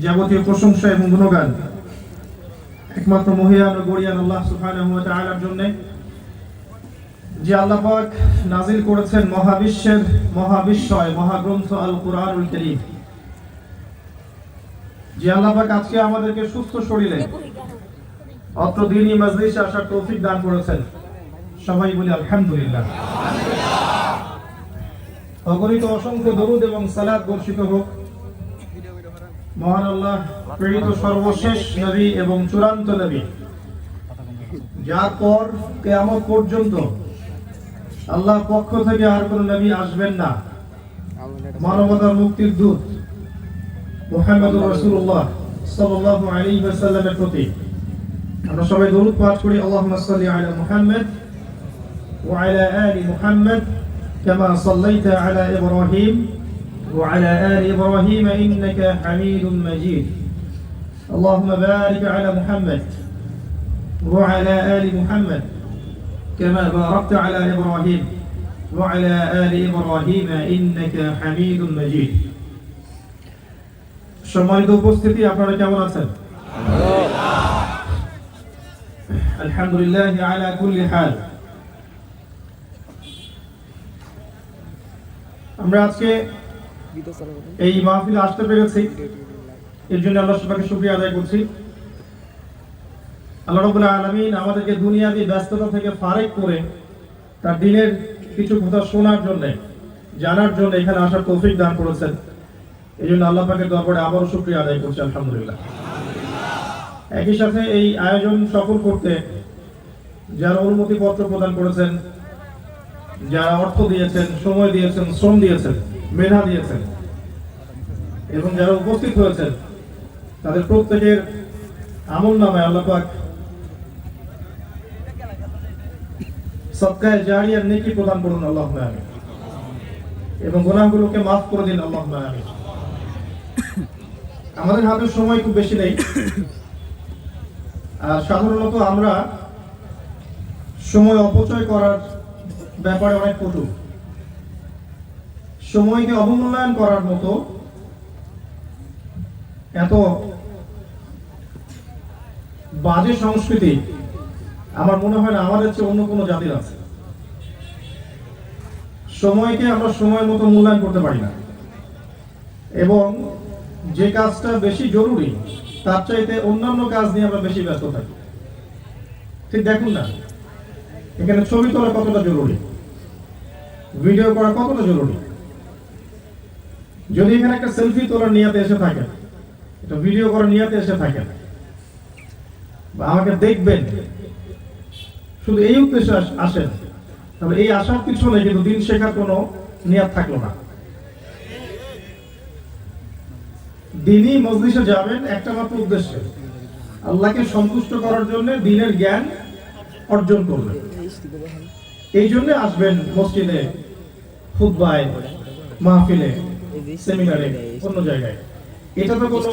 যাবতীয় প্রশংসা এবং গুণগান একমাত্র মহিয়ান ও গরিয়ান আল্লাহ সুবহানাহু ওয়া তাআলার জন্য, যে আল্লাহ পাক নাজিল করেছেন মহাবিশ্বের মহাবিশ্বয় মহাগ্রন্থ আল কুরআনুল কারীম। যে আল্লাহ পাক আজকে আমাদেরকে সুস্থ শরীরে অত্র দ্বীনি মাজলিসে আসার তৌফিক দান করেছেন। সবাই বলি আলহামদুলিল্লাহ। অগণিত অসংখ্য দরুদ এবং সালাত বর্ষিত হোক মহান আল্লাহ প্রেরিত সর্বশেষ নবী এবং চূড়ান্ত নবী, যার পর কিয়ামত পর্যন্ত আল্লাহর পক্ষ থেকে আর কোন নবী আসবেন না, মানবতার মুক্তির দূত মুহাম্মদুর রাসূলুল্লাহ সাল্লাল্লাহু আলাইহি ওয়াসাল্লামের প্রতি আমরা সবাই দরুদ পাঠ করি। আল্লাহুম্মা সাল্লি আলা মুহাম্মদ ওয়া আলা আলি মুহাম্মদ কামা সাল্লাইতা আলা ইব্রাহিম وعلى آل إبراهيم إنك حميد مجيد. اللهم بارك على محمد وعلى آل محمد كما باركت على إبراهيم وعلى آل إبراهيم إنك حميد مجيد. সম্মানিত উপস্থিতি, আপনারা কেমন আছেন? আলহামদুলিল্লাহ আলা কুল্লি হাল। আমরা আজকে এই মাহফিলে আসতে পেরেছি, এর জন্য আল্লাহর সবাইকে শুকরিয়া আদায় করছি। আল্লাহ রাব্বুল আলামিন আমাদেরকে দুনিয়াবি ব্যস্ততা থেকে ফারেক করে তার দ্বীনের কিছু কথা শোনার জন্য, জানার জন্য এখানে আসার তৌফিক দান করেছেন। এই জন্য আল্লাহ পাকের দরবারে আবারও শুকরিয়া আদায় করছি আলহামদুলিল্লাহ। একই সাথে এই আয়োজন সফল করতে যারা অনুমতি পত্র প্রদান করেছেন, যারা অর্থ দিয়েছেন, সময় দিয়েছেন, শ্রম দিয়েছেন, মেধা দিয়েছেন এবং যারা উপস্থিত হয়েছেন, তাদের প্রত্যেকের আমলনামায় আল্লাহ পাক সদকায়ে জারিয়ার নেকি প্রদান করুন আল্লাহুম্মা আমিন, এবং গুনাহগুলোকে মাফ করে দিন আল্লাহুম্মা আমিন। আমাদের হাতে সময় খুব বেশি নেই, আর সাধারণত আমরা সময় অপচয় করার ব্যাপারে অনেক পটু। সময়কে অবমূল্যায়ন করার মতো এত বাজে সংস্কৃতি আমার মনে হয় না আমাদের চেয়ে অন্য কোনো জাতির আছে। সময়কে আমরা সময় মতো মূল্যায়ন করতে পারি না, এবং যে কাজটা বেশি জরুরি তার চাইতে অন্যান্য কাজ নিয়ে আমরা বেশি ব্যস্ত থাকি। ঠিক দেখুন না, এখানে ছবি তোলা কতটা জরুরি, ভিডিও করা কতটা জরুরি। যদি এখানে একটা সেলফি তোলার নিয়াতে এসে থাকেন, এটা ভিডিও করার নিয়াতে এসে থাকেন, বা আমাকে দেখবেন শুধু এই উদ্দেশ্যে আসেন, তাহলে এই আসার পিছনে কিন্তু দিন শেখার কোনো নিয়াত থাকলো না। দিনই মজলিসে যাবেন একটা মাত্র উদ্দেশ্যে, আল্লাহকে সন্তুষ্ট করার জন্য, দিনের জ্ঞান অর্জন করবেন। এই জন্য আসবেন মসজিদে, খুতবায়, মাহফিলে, সেমিনারে, অন্য জায়গায়। এটা তো কোনো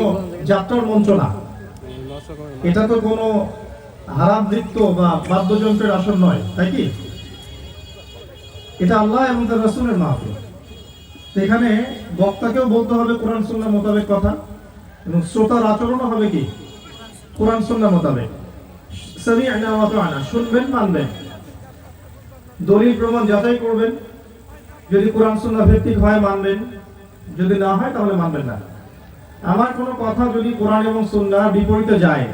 যাত্রার মঞ্চ না, এটা তো কোনো হারাম নৃত্য বা বাদ্যযন্ত্রের আসর নয়, তাই কি? এটা আল্লাহ এবং তার রাসূলের মাহফিল। এখানে বক্তাকেও বলতে হবে কোরআন সুন্নাহ মোতাবেক কথা, এবং শ্রোতার আচরণও হবে কি কোরআন সুন্নাহ মোতাবেক। সামি'না ওয়া আতা'না, শুনবেন, মানবেন, দলিল প্রমাণ যাচাই করবেন। যদি কোরআন সুন্নাহ ভিত্তিক হয় মানবেন, যদি না হয় তাহলে মানবেন না। আমার কোনো কথা যদি কোরআন এবং সুন্নাহ বিপরীতে যায়,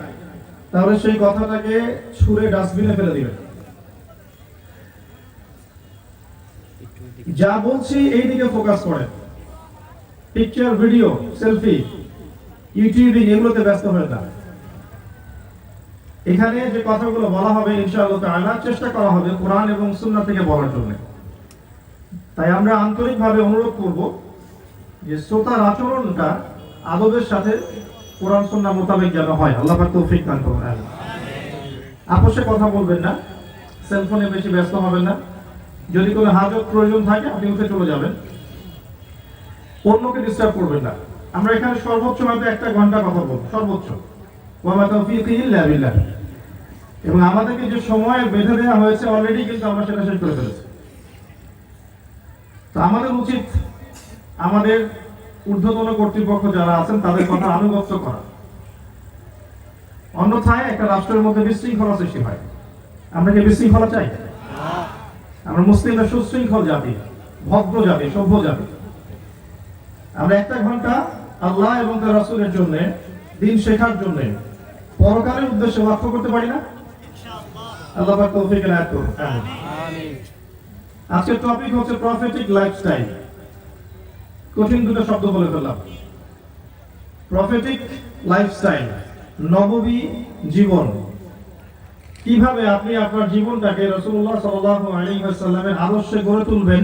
তাহলে সেই কথাটাকে ছুঁড়ে ডাস্টবিনে ফেলে দিবেন। যা বলছি এই দিকে ফোকাস করেন। পিকচার, ভিডিও, সেলফি, ইউটিউবিং এগুলোতে ব্যস্ত হয়ে না। এখানে যে কথাগুলো বলা হবে ইনশাআল্লাহ তাআলা চেষ্টা করা হবে কোরআন এবং সুন্নাহ থেকে বলার জন্য। তাই আমরা আন্তরিকভাবে অনুরোধ করব যে শ্রোতার আচরণটা আদবের সাথে কোরআন সুন্নাহ মোতাবেক যেন হয়। আল্লাহ পাক তৌফিক দান করুন। আপোষে কথা বলবেন না, সেলফোনে বেশি ব্যস্ত হবেন না। যদি কোনো হাজত প্রয়োজন থাকে আপনি উঠে চলে যাবেন, অন্যকে ডিস্টার্ব করবেন না। আমরা এখানে সর্বোচ্চ হয়তো 1 ঘন্টা কথা বলবো, সর্বোচ্চ। ওয়া মা তাওফীকি ইল্লা বিল্লাহ। এবং আমাদেরকে যে সময় বেঁধে দেওয়া হয়েছে অলরেডি কিন্তু আমরা সেটা শেষ করে ফেলেছি। তো আমাদের উচিত আমাদের ঊর্ধ্বতন কর্তৃপক্ষ যারা আছেন তাদের কথা আনুগত্য করা। অন্যথায় একটা রাষ্ট্রের মধ্যে বিশৃঙ্খলা সৃষ্টি হয়। আমরা কি বিশৃঙ্খলা চাই? আমরা মুসলিমরা সুশৃঙ্খল জাতি, ভদ্র জাতি, সভ্য জাতি। আমরা 1 ঘন্টা আল্লাহ এবং তার রাসূলের জন্য, দিন শেখার জন্য, পরকালের উদ্দেশ্যে ওয়াকফ করতে পারি না? আল্লাহ পাক তৌফিক এনায়েত করুন। আমিন। আজকের টপিক হচ্ছে প্রফেটিক লাইফস্টাইল। কঠিন দুটো শব্দ বলে ফেললাম। প্রফেটিক লাইফস্টাইল, নববী জীবন। কিভাবে আপনি আপনার জীবনটাকে রাসূলুল্লাহ সাল্লাল্লাহু আলাইহি ওয়াসাল্লামের আদর্শে গড়ে তুলবেন,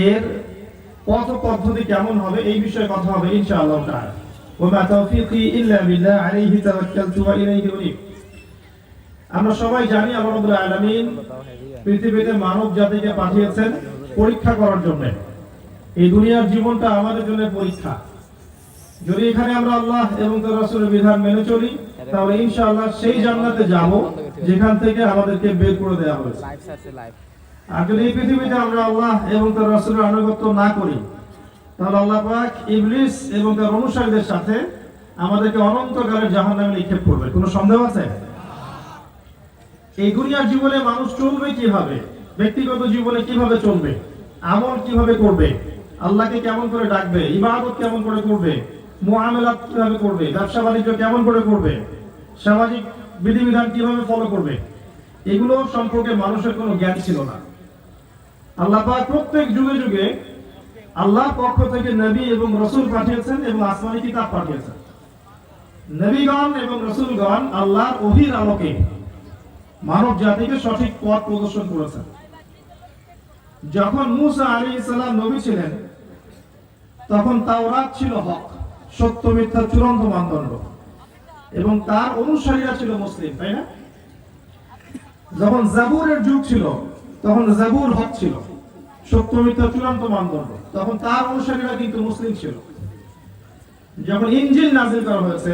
এর পথ পদ্ধতি কেমন হবে, এই বিষয়ে কথা হবে ইনশাআল্লাহ তাআলা। ওয়া মা তাওফীকি ইল্লা বিল্লাহ আলাইহি তাওয়াক্কালতু ওয়া ইলাইহি উনীব। আমরা সবাই জানি আল্লাহ রাব্বুল আলামিন পৃথিবীতে মানব জাতিকে পাঠিয়েছেন পরীক্ষা করার জন্য। এই দুনিয়ার জীবনটা আমাদের জন্য পরীক্ষা। যদি এখানে আমরা আল্লাহ এবং তার রাসূলের বিধান মেনে চলি, তাহলে ইনশাআল্লাহ সেই জান্নাতে যাব যেখান থেকে আমাদেরকে বের করে দেওয়া হয়েছে। আর যদি এই পৃথিবীতে আমরা আল্লাহ এবং তার রাসূলের আনুগত্য না করি, তাহলে আল্লাহ পাক ইবলিস এবং তার অনুসারীদের সাথে আমাদেরকে অনন্তকালের জাহান্নামে নিক্ষেপ করবে। কোনো সন্দেহ আছে? এই দুনিয়ার জীবনে মানুষ চলবে কিভাবে, ব্যক্তিগত জীবনে কিভাবে চলবে, আমল কিভাবে করবে, আল্লাহকে কেমন করে ডাকবে, ইবাদত কেমন করে করবে, মুআমালাত কিভাবে করবে, ব্যবসা বাণিজ্য কেমন করে করবে, সামাজিক বিধিবিধান কিভাবে ফলো করবে, এগুলো সম্পর্কে মানুষের কোনো জ্ঞান ছিল না। আল্লাহ পাক প্রত্যেক যুগে যুগে আল্লাহর পক্ষ থেকে নবী এবং রাসূল পাঠিয়েছেন এবং আসমানি কিতাব পাঠিয়েছেন। নবীগণ এবং রাসূলগণ আল্লাহর ওহীর আলোকে মানব জাতিকে সঠিক পথ প্রদর্শন করেছেন। যখন মুসা আলাইহিস সালাম নবী ছিলেন, তখন তাওরাত ছিল হক, সত্য মিথ্যা চূড়ান্ত মানদণ্ড, এবং তার অনুসারীরা ছিল মুসলিম, তাই না? যখন জাবুরের যুগ ছিল, তখন জাবুর হক ছিল, সত্য মিথ্যা চূড়ান্ত মানদণ্ড, তখন তার অনুসারীরা কিন্তু মুসলিম ছিল। যখন ইনজিল নাযিল করা হয়েছে,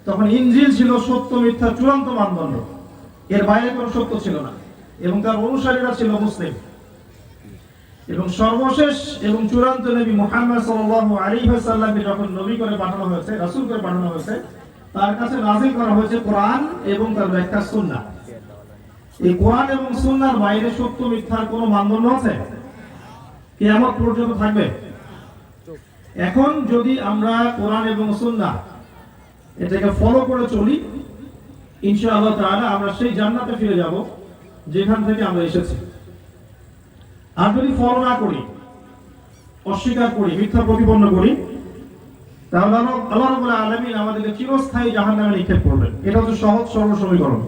তখন ইনজিল ছিল সত্য মিথ্যা চূড়ান্ত মানদণ্ড, এর বাইরে কোনো সত্য ছিল না, এবং তার অনুসারীরা ছিল মুসলিম। এবং সর্বশেষ এবং চূড়ান্ত নবী মুহাম্মদ সাল্লাল্লাহু আলাইহি ওয়াসাল্লামকে যখন নবী করে পাঠানো হয়েছে, রাসূল করে পাঠানো হয়েছে, তার কাছে নাযিল করা হয়েছে কোরআন এবং তার ব্যাখ্যা সুন্নাহ। এই কোরআন এবং সুন্নাহর বাইরে সত্য মিথ্যার কোনো মানদণ্ড আছে? কিয়ামত পর্যন্ত থাকবে? এখন যদি আমরা কোরআন এবং সুন্নাহ এটাকে ফলো করে চলি, ইনশাআল্লাহ তাআলা আমরা সেই জান্নাতে ফিরে যাব যেখান থেকে আমরা এসেছি। আর যদি ফলো না করি, অস্বীকার করি, মিথ্যা প্রতিপন্ন করি, তাহলে আল্লাহ রাব্বুল আলামিন আমাদেরকে চিরস্থায়ী জাহান্নামে নিক্ষেপ করবেন। এটা হচ্ছে সহজ সরল সমীকরণ।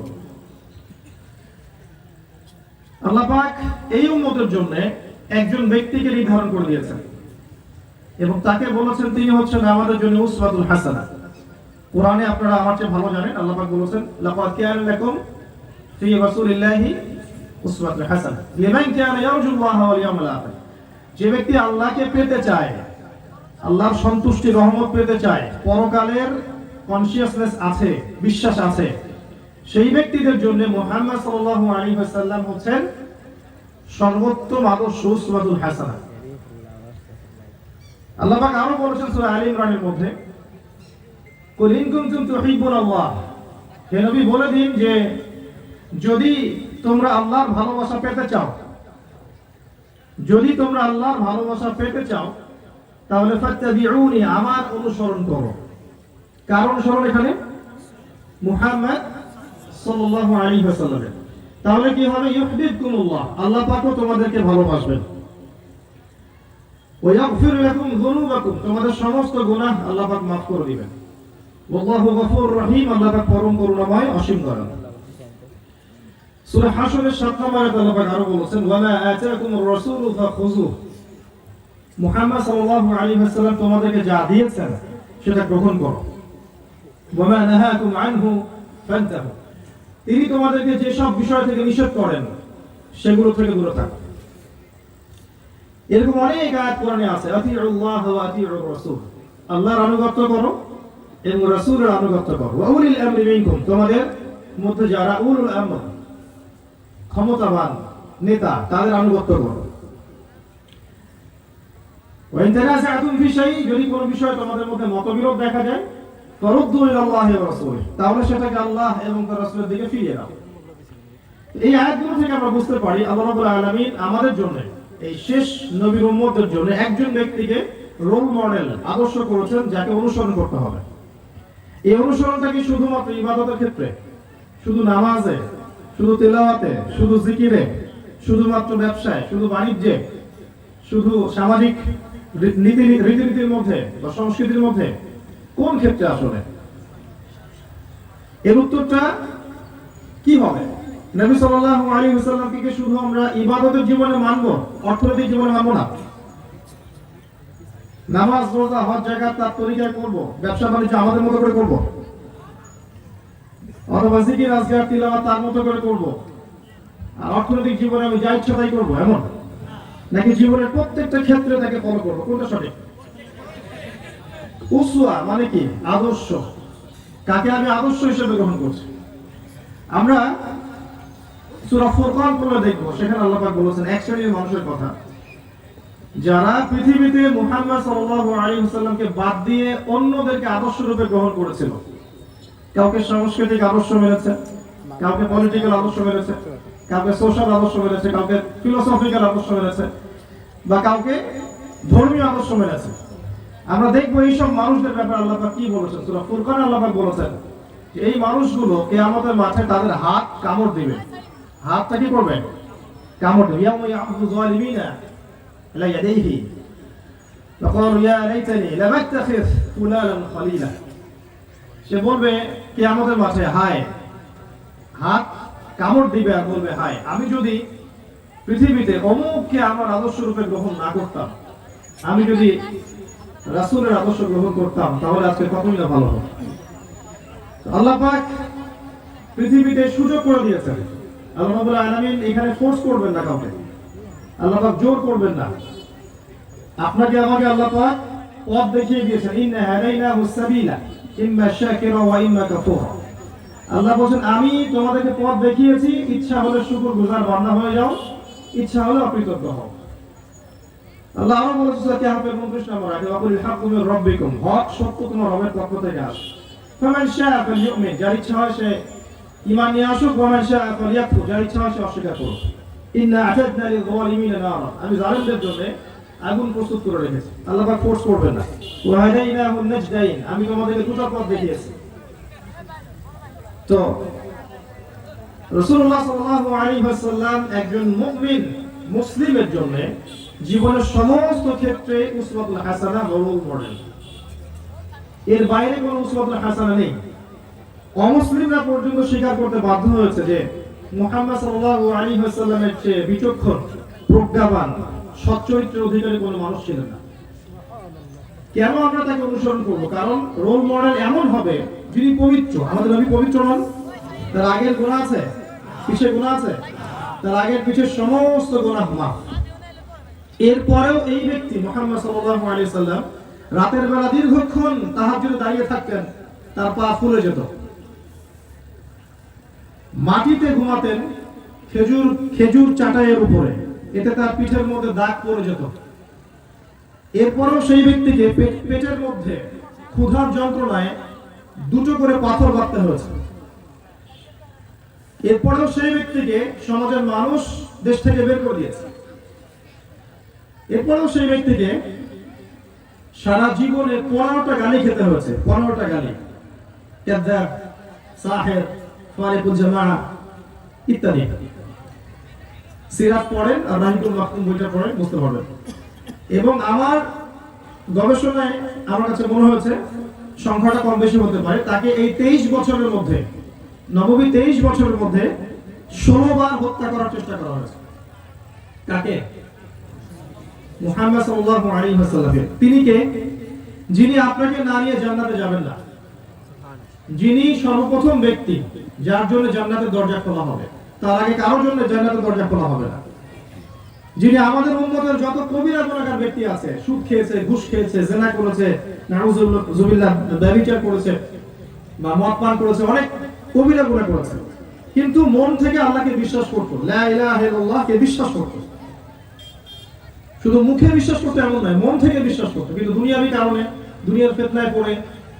আল্লাহ পাক এই উম্মতের জন্য একজন ব্যক্তিকে নির্ধারণ করে দিয়েছেন এবং তাকে বলেছেন তিনি হচ্ছেন আমাদের জন্য উসওয়াতুল হাসানাহ। কোরআনে আপনারা আমার চেয়ে ভালো জানেন, আল্লাহ পাক বলেছেন লাকাদ কানা লাকুম ফি রাসূলিল্লাহি উসওয়াতুল হাসানাহ লিমান কানা ইয়ারজুল্লাহ ওয়াল ইয়াউমাল আখির। যে ব্যক্তি আল্লাহকে পেতে চায়, আল্লাহর সন্তুষ্টি রহমত পেতে চায়, পরকালের কনসিয়াসনেস আছে, বিশ্বাস আছে, সেই ব্যক্তিদের জন্য মুহাম্মদ সাল্লাল্লাহু আলাইহি ওয়াসাল্লাম হচ্ছেন সর্বোত্তম আদর্শ, উসওয়াতুল হাসানাহ। আল্লাহ পাক আরো বলেছেন সূরা আলী ইমরানের মধ্যে, কুল ইন কুনতুম তুহিব্বুনাল্লাহ, হে নবী বলে দিন যে যদি তোমরা আল্লাহর ভালোবাসা পেতে চাও, যদি তোমরা আল্লাহর ভালোবাসা পেতে চাও, তাহলে ফাত্তাবিউনি, আমার অনুসরণ করো। কার অনুসরণ এখানে? মুহাম্মদ সাল্লাল্লাহু আলাইহি ওয়াসাল্লাম। তাহলে কি হবে? ইউহিব্বুকুমুল্লাহ, আল্লাহ পাকও তোমাদেরকে ভালোবাসবেন। ওয়া ইয়াগফির লাকুম যুনুবাকুম, তোমাদের সমস্ত গুনাহ আল্লাহ পাক মাফ করে দিবেন। ওয়াল্লাহু গফুরুর রহিম, আল্লাহ পাক পরম করুণাময়, অসীম দয়ালু। সূরা হাশরের ৭ নম্বর আয়াতে আল্লাহ পাক আরো বলেছেন, ওয়া মা আতাকুমুর রাসূলু ফাখুযুহু, মুহাম্মদ সাল্লাল্লাহু আলাইহি ওয়াসাল্লাম তোমাদেরকে যা দিয়েছেন সেটা গ্রহণ করো। ওয়া মা নাহাকুম আনহু ফান্তাহু, তিনি তোমাদেরকে যে সব বিষয় থেকে নিষেধ করেন সেগুলো থেকে দূরে থাকো। এরকম অনেক আয়াত কোরআনে আছে, আতিউল্লাহ ওয়া আতিউর রাসূল, আল্লাহর আনুগত্য করো এবং রাসূলের আনুগত্য করো। ওয়া উলিল আমরি মিনকুম, তোমাদের মধ্যে যারা উলুল আমর, ক্ষমতাবান নেতা, তাদের আনুগত্য করো। ওয়া ইন তানাযাআতুম ফি শাই, যদি কোনো বিষয়ে তোমাদের মধ্যে মতবিরোধ দেখা যায়, ফারুদ্দু ইলাল্লাহি ওয়া রাসূলিহি, তাহলে সেটাকে আল্লাহ এবং তার রাসূলের দিকে ফিরিয়ে দাও। এই আয়াতগুলো থেকে আমরা বুঝতে পারি আল্লাহ রাব্বুল আলামিন আমাদের জন্য, এই শেষ নবীর উম্মতের জন্য একজন ব্যক্তিকে রোল মডেল, আদর্শ করেছেন যাকে অনুসরণ করতে হবে। এই অনুসরণটা কি শুধুমাত্র ইবাদতের ক্ষেত্রে, শুধু নামাজে, শুধু তেলাওয়াতে, শুধু জিকিরে, শুধুমাত্র ব্যবসায়, শুধু বাণিজ্যে, শুধু সামাজিক রীতিনীতির মধ্যে বা সংস্কৃতির মধ্যে, কোন ক্ষেত্রে আসলে? এর উত্তরটা কি হবে? নবী সাল্লাল্লাহু আলাইহি ওয়াসাল্লামকে কি শুধু আমরা ইবাদতের জীবনে মানবো, অর্থনৈতিক জীবনে মানবো না? নামাজ, রোজা, হজ, যাকাত তার তরিকায় করব, ব্যবসা বাণিজ্য আমাদের মতো করে করব, অথবা জিকির, আজকার, তিলাওয়াত তার মতো করে করব, আর অর্থনৈতিক জীবনে আমি যা ইচ্ছা তাই করবো, এমন? নাকি জীবনের প্রত্যেকটা ক্ষেত্রে তাকে ফলো করবো? কোনটা সঠিক? উসওয়া মানে কি? আদর্শ। কাকে আমি আদর্শ হিসেবে গ্রহণ করছি? আমরা সূরা ফুরকান পড়লে দেখবো, সেখানে আল্লাহ পাক বলেছেন এক শ্রেণীর মানুষের কথা, যারা পৃথিবীতে মুহাম্মদ সাল্লাল্লাহু আলাইহি ওয়াসাল্লামকে বাদ দিয়ে অন্যদেরকে আদর্শ রূপে গ্রহণ করেছিল। কাউকে সাংস্কৃতিক আদর্শ মেনেছে, কাউকে পলিটিক্যাল আদর্শ মেনেছে, কাউকে সোশ্যাল আদর্শ মেনেছে, কাউকে ফিলোসফিক্যাল আদর্শ মেনেছে, বা কাউকে ধর্মীয় আদর্শ মেনেছে। আমরা দেখবো এইসব মানুষদের ব্যাপারে আল্লাহ পাক কি বলেছেন? সূরা ফুরকানে আল্লাহ পাক বলেছেন যে এই মানুষগুলো কিয়ামতের মাঠে তাদের হাত কামড় দিবে। হাতটা কি করবে? কামড় দিবে। ইয়াউমা ইয়া'যু যালিমিনা লা ইয়াদাইহি ফাকালু ইয়া লাইতানি লাম আত্তাখিয ফুলানান খলিলা। সে বলবে কিয়ামতের মাঠে, হায়, হাত কামড় দিবে আর বলবে, হায়, আমি যদি পৃথিবীতে অমুককে আমার আদর্শ রূপে গ্রহণ না করতাম, আমি যদি রাসূলের আদর্শ গ্রহণ করতাম, তাহলে আজকে কতই না ভালো হতো। আল্লাহ পাক পৃথিবীতে সুযোগ করে দিয়েছেন। আল্লাহ রাব্বুল আলামিন এখানে ফোর্স করবেন না কাউকে, আল্লাহ পাক জোর করবেন না। আপনাকে আমাকে আল্লাহ পাক পথ দেখিয়ে দিয়েছেন, ইন্না হাদাইনাহুস সাবিলা ইম্মা শাকিরা ওয়া ইম্মা কাফুরা। আল্লাহ বলেন আমি তোমাদেরকে পথ দেখিয়েছি, ইচ্ছা হলে শুকরগুজার বান্দা হয়ে যাও, ইচ্ছা হলে অকৃতজ্ঞ হও। আল্লাহ আরো বলেছেন সূরা কাহফের 29 নম্বর আয়াতে, ওয়াকুল হাক্কু মির রাব্বিকুম, হক সত্য তোমার রবের পক্ষ থেকে আসে। ফামান শাআ ফালইউমিন, যার ইচ্ছা হয় সে ঈমান নিয়ে আসুক, ওয়া মান শাআ ফালইয়াকফুর, যার ইচ্ছা হয় সে অস্বীকার করুক। ইন্না আ'তাদনা লিয-যালিমিনা নারা, আমি জালিমদের জন্য আগুন প্রস্তুত করে রেখেছি। আল্লাহ পাক ফোর্স করবেন না। ওয়া হাদাইনাহুন নাজদাইন, আমি তোমাদেরকে দুটো পথ দেখিয়েছি। তো রাসূলুল্লাহ সাল্লাল্লাহু আলাইহি ওয়াসাল্লাম একজন মুমিন মুসলিমের জন্য জীবনের সমস্ত ক্ষেত্রে উসওয়াতুল হাসানাহ, রোল মডেল। এর বাইরে কোনো উসওয়াতুল হাসানাহ নেই। অমুসলিমরা পর্যন্ত স্বীকার করতে বাধ্য হয়েছে যে মুহাম্মদ সাল্লাল্লাহু আলাইহি ওয়াসাল্লামের চেয়ে বিচক্ষণ, প্রজ্ঞাবান, সচ্চরিত্রের অধিকারী কোনো মানুষ ছিলেন না। কেন আমরা তাকে অনুসরণ করব? কারণ রোল মডেল এমন হবে যিনি পবিত্র। আমাদের নবী পবিত্র নন? তার আগের গুনাহ আছে, পিছের গুনাহ আছে, তার আগের পিছের সমস্ত গুনাহ মাফ। এরপরেও এই ব্যক্তি মুহাম্মদ সাল্লাল্লাহু আলাইহি ওয়াসাল্লাম রাতের বেলা দীর্ঘক্ষণ তাহাজ্জুদে দাঁড়িয়ে থাকতেন, তার পা ফুলে যেত। মাটিতে ঘুমাতেন, খেজুর চাটাইয়ের উপরে, এতে তার পিঠের মধ্যে দাগ পড়ে যেত। এরপরেও সেই ব্যক্তিকে পেটের মধ্যে ক্ষুধার যন্ত্রণায় দুটো করে পাথর বাঁধতে হয়েছে। এরপরেও সেই ব্যক্তিকে সমাজের মানুষ দেশ থেকে বের করে দিয়েছে। এরপরেও সেই ব্যক্তিকে সারা জীবনে 15টা গালি খেতে হয়েছে। 15টা গালি, কাযযাব, সাহির, ফারিকুল জামাআহ ইত্যাদি। সিরাত পড়েন আর রাহিকুল মাকতুম বইটা পড়েন, বুঝতে পারবেন। এবং আমার গবেষণায় আমার কাছে মনে হয়েছে সংখ্যাটা কম বেশি হতে পারে, তাকে এই 23 বছরের মধ্যে, নববী 23 বছরের মধ্যে 16 বার হত্যা করার চেষ্টা করা হয়েছে। কাকে? মুহাম্মদ সাল্লাল্লাহু আলাইহি ওয়াসাল্লামকে। তিনি কে? যিনি আপনাকে না নিয়ে জান্নাতে যাবেন না, যিনি সর্বপ্রথম ব্যক্তি যার জন্য জান্নাতের দরজা খোলা হবে, তার আগে কারোর জন্য জান্নাতের দরজা খোলা হবে না। যিনি আমাদের উম্মতের যত কবিরা গুনাহগার ব্যক্তি আছে, সুদ খেয়েছে, ঘুষ খেয়েছে, জিনা করেছে, নাউযুবিল্লাহ, ব্যভিচার করেছে বা মদ পান করেছে, অনেক কবিরা গুনাহ করেছে, কিন্তু মন থেকে আল্লাহকে বিশ্বাস করত, লা ইলাহা ইল্লাল্লাহকে বিশ্বাস করত, শুধু মুখে বিশ্বাস করতে এমন নয়, মন থেকে বিশ্বাস করতে, কিন্তু দুনিয়াবি কারণে, দুনিয়ার ফিতনায় পড়ে